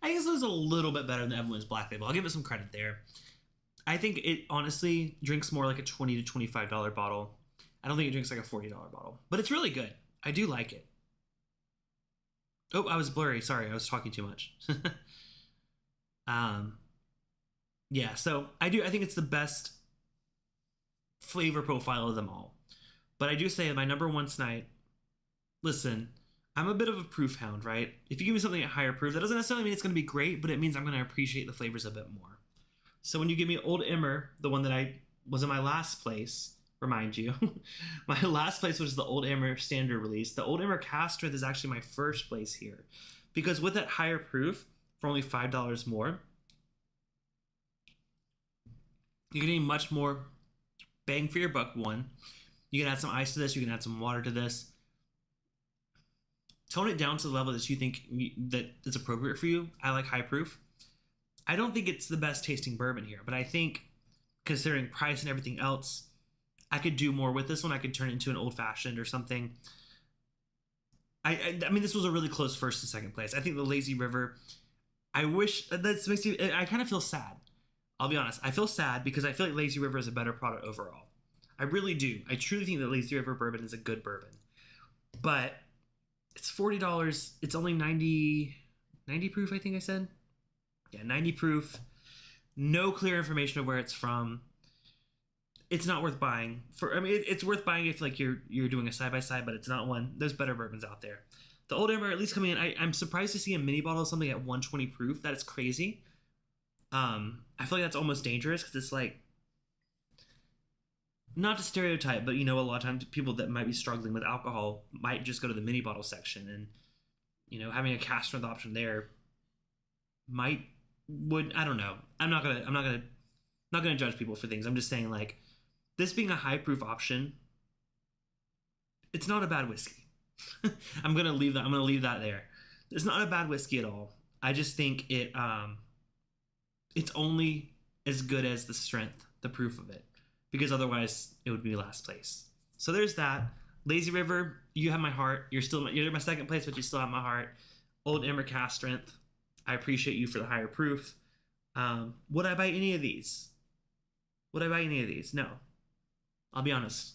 I guess it was a little bit better than Evan Williams Black Label. I'll give it some credit there. I think it honestly drinks more like a $20 to $25 bottle. I don't think it drinks like a $40 bottle. But it's really good. I do like it. Oh, I was blurry. Sorry, I was talking too much. Yeah, so I think it's the best flavor profile of them all. But I do say my number one tonight, listen, I'm a bit of a proof hound, right? If you give me something at higher proof, that doesn't necessarily mean it's going to be great, but it means I'm going to appreciate the flavors a bit more. So when you give me Old Emmer, the one that I was in my last place, remind you. My last place was the Old Emmer Standard release. The Old Emmer Cask Strength is actually my first place here, because with that higher proof for only $5 more, you're getting much more bang for your buck. One, you can add some ice to this, you can add some water to this, tone it down to the level that you think that is appropriate for you. I like high proof. I don't think it's the best tasting bourbon here, but I think considering price and everything else, I could do more with this one. I could turn it into an old fashioned or something. I mean, this was a really close first and second place. I think the Lazy River, I wish that makes me, I kind of feel sad. I'll be honest. I feel sad because I feel like Lazy River is a better product overall. I really do. I truly think that Lazy River bourbon is a good bourbon, but it's $40. It's only 90 proof, I think I said. Yeah, 90 proof. No clear information of where it's from. It's not worth buying. It's worth buying if like you're doing a side by side, but it's not one. There's better bourbons out there. The Old Emmer, at least coming in, I'm surprised to see a mini bottle of something at 120 proof. That is crazy. I feel like that's almost dangerous because it's like, not to stereotype, but a lot of times people that might be struggling with alcohol might just go to the mini bottle section, and having a cask strength option there I don't know. I'm not gonna judge people for things. I'm just saying, like, this being a high proof option, it's not a bad whiskey. I'm gonna leave that there. It's not a bad whiskey at all. I just think it's only as good as the strength, the proof of it, because otherwise it would be last place. So there's that. Lazy River, you have my heart. You're my second place, but you still have my heart. Old Emmer Cask Strength, I appreciate you for the higher proof. Would I buy any of these? No. I'll be honest.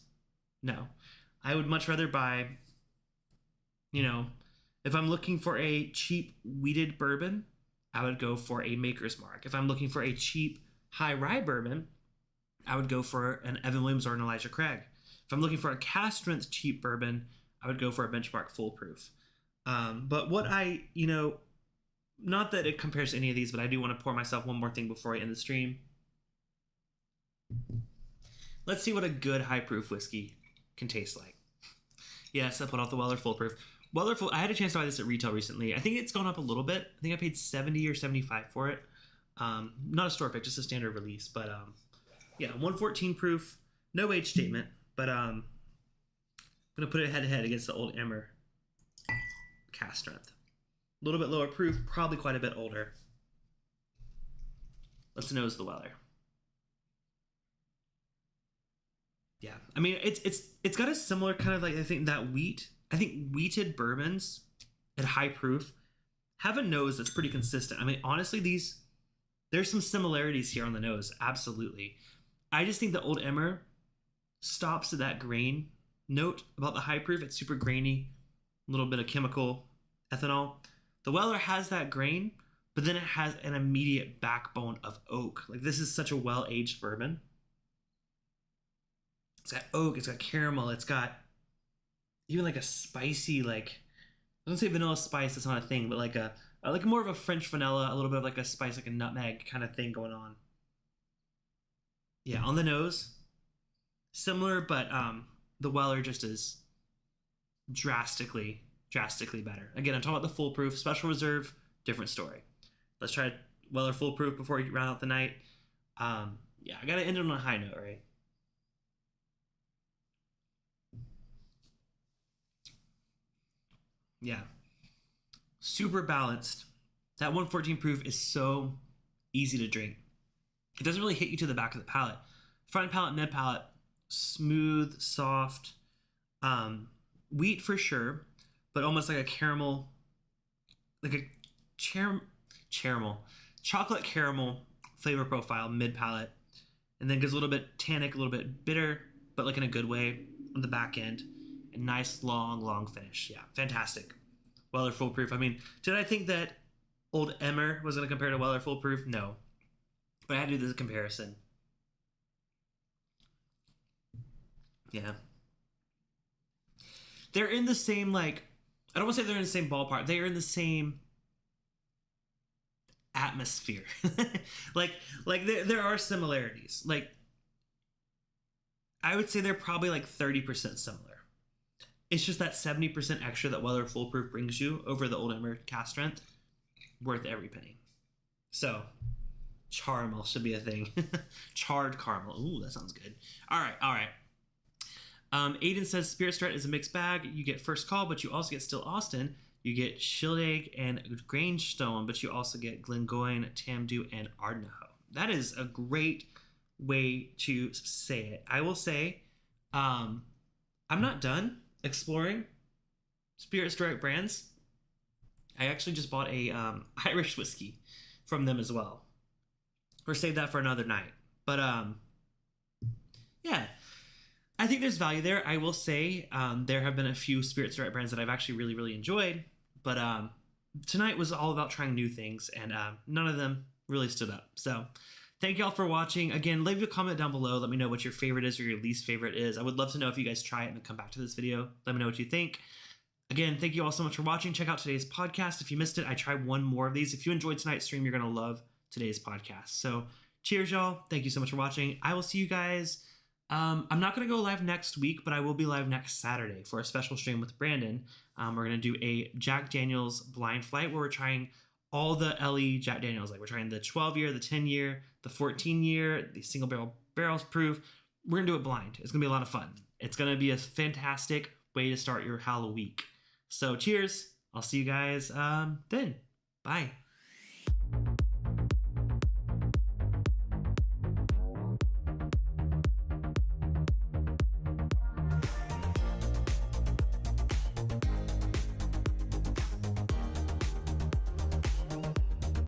No. I would much rather buy, if I'm looking for a cheap wheated bourbon, I would go for a Maker's Mark. If I'm looking for a cheap high rye bourbon, I would go for an Evan Williams or an Elijah Craig. If I'm looking for a cask strength cheap bourbon, I would go for a Benchmark Full Proof. But what not that it compares to any of these, but I do want to pour myself one more thing before I end the stream. Let's see what a good high proof whiskey can taste like. Yes, I put off the Weller Full Proof. I had a chance to buy this at retail recently. I think it's gone up a little bit. I think I paid $70 or $75 for it. Not a store pick, just a standard release. But yeah, 114 proof, no age statement. But I'm gonna put it head to head against the Old Emmer Cask Strength. A little bit lower proof, probably quite a bit older. Let's nose the Weller. Yeah, I mean it's got a similar kind of like, I think wheated bourbons at high proof have a nose that's pretty consistent. I mean, honestly, there's some similarities here on the nose, absolutely. I just think the Old Emmer stops at that grain note about the high proof. It's super grainy, a little bit of chemical ethanol. The Weller has that grain, but then it has an immediate backbone of oak. Like, this is such a well-aged bourbon. It's got oak, it's got caramel, it's got even like a spicy, like, I don't say vanilla spice, that's not a thing, but like more of a French vanilla, a little bit of like a spice, like a nutmeg kind of thing going on. Yeah, on the nose, similar, but the Weller just is drastically better. Again, I'm talking about the Full Proof. Special Reserve, different story. Let's try Weller Full Proof before we round out the night. Yeah, I gotta end it on a high note, right? Yeah, super balanced. That 114 proof is so easy to drink. It doesn't really hit you to the back of the palate. Front palate, mid palate, smooth, soft. Wheat for sure, but almost like a caramel, like a caramel, chocolate caramel flavor profile, mid palate, and then gives a little bit tannic, a little bit bitter, but like in a good way on the back end. A nice long finish. Yeah, fantastic. Weller Full Proof. I mean, did I think that Old Emmer was going to compare to Weller Full Proof? No, but I had to do this comparison. Yeah, they're in the same, like, I don't want to say they're in the same ballpark. They are in the same atmosphere. like there are similarities. Like, I would say they're probably like 30% similar. It's just that 70% extra that Weller Foolproof brings you over the Old Emmer Cask Strength, worth every penny. So, caramel should be a thing. Charred caramel. Ooh, that sounds good. All right. Aiden says Spirit Strut is a mixed bag. You get First Call, but you also get Still Austin. You get Shildag and Grangestone, but you also get Glengoyne, Tamdu, and Ardnahoe. That is a great way to say it. I will say, I'm not done exploring Spirit Strut brands. I actually just bought a Irish whiskey from them as well. Or save that for another night. But yeah, I think there's value there. I will say there have been a few Spirit Strut brands that I've actually really, really enjoyed. But tonight was all about trying new things, and none of them really stood up. So thank you all for watching. Again, leave a comment down below. Let me know what your favorite is or your least favorite is. I would love to know if you guys try it and then come back to this video. Let me know what you think. Again, thank you all so much for watching. Check out today's podcast. If you missed it, I tried one more of these. If you enjoyed tonight's stream, you're going to love today's podcast. So cheers, y'all. Thank you so much for watching. I will see you guys. I'm not going to go live next week, but I will be live next Saturday for a special stream with Brandon. We're going to do a Jack Daniels blind flight where we're trying all the LE Jack Daniels. Like we're trying the 12-year, the 10-year, the 14-year, the single barrels proof. We're going to do it blind. It's going to be a lot of fun. It's going to be a fantastic way to start your Halloween week. So cheers. I'll see you guys then. Bye.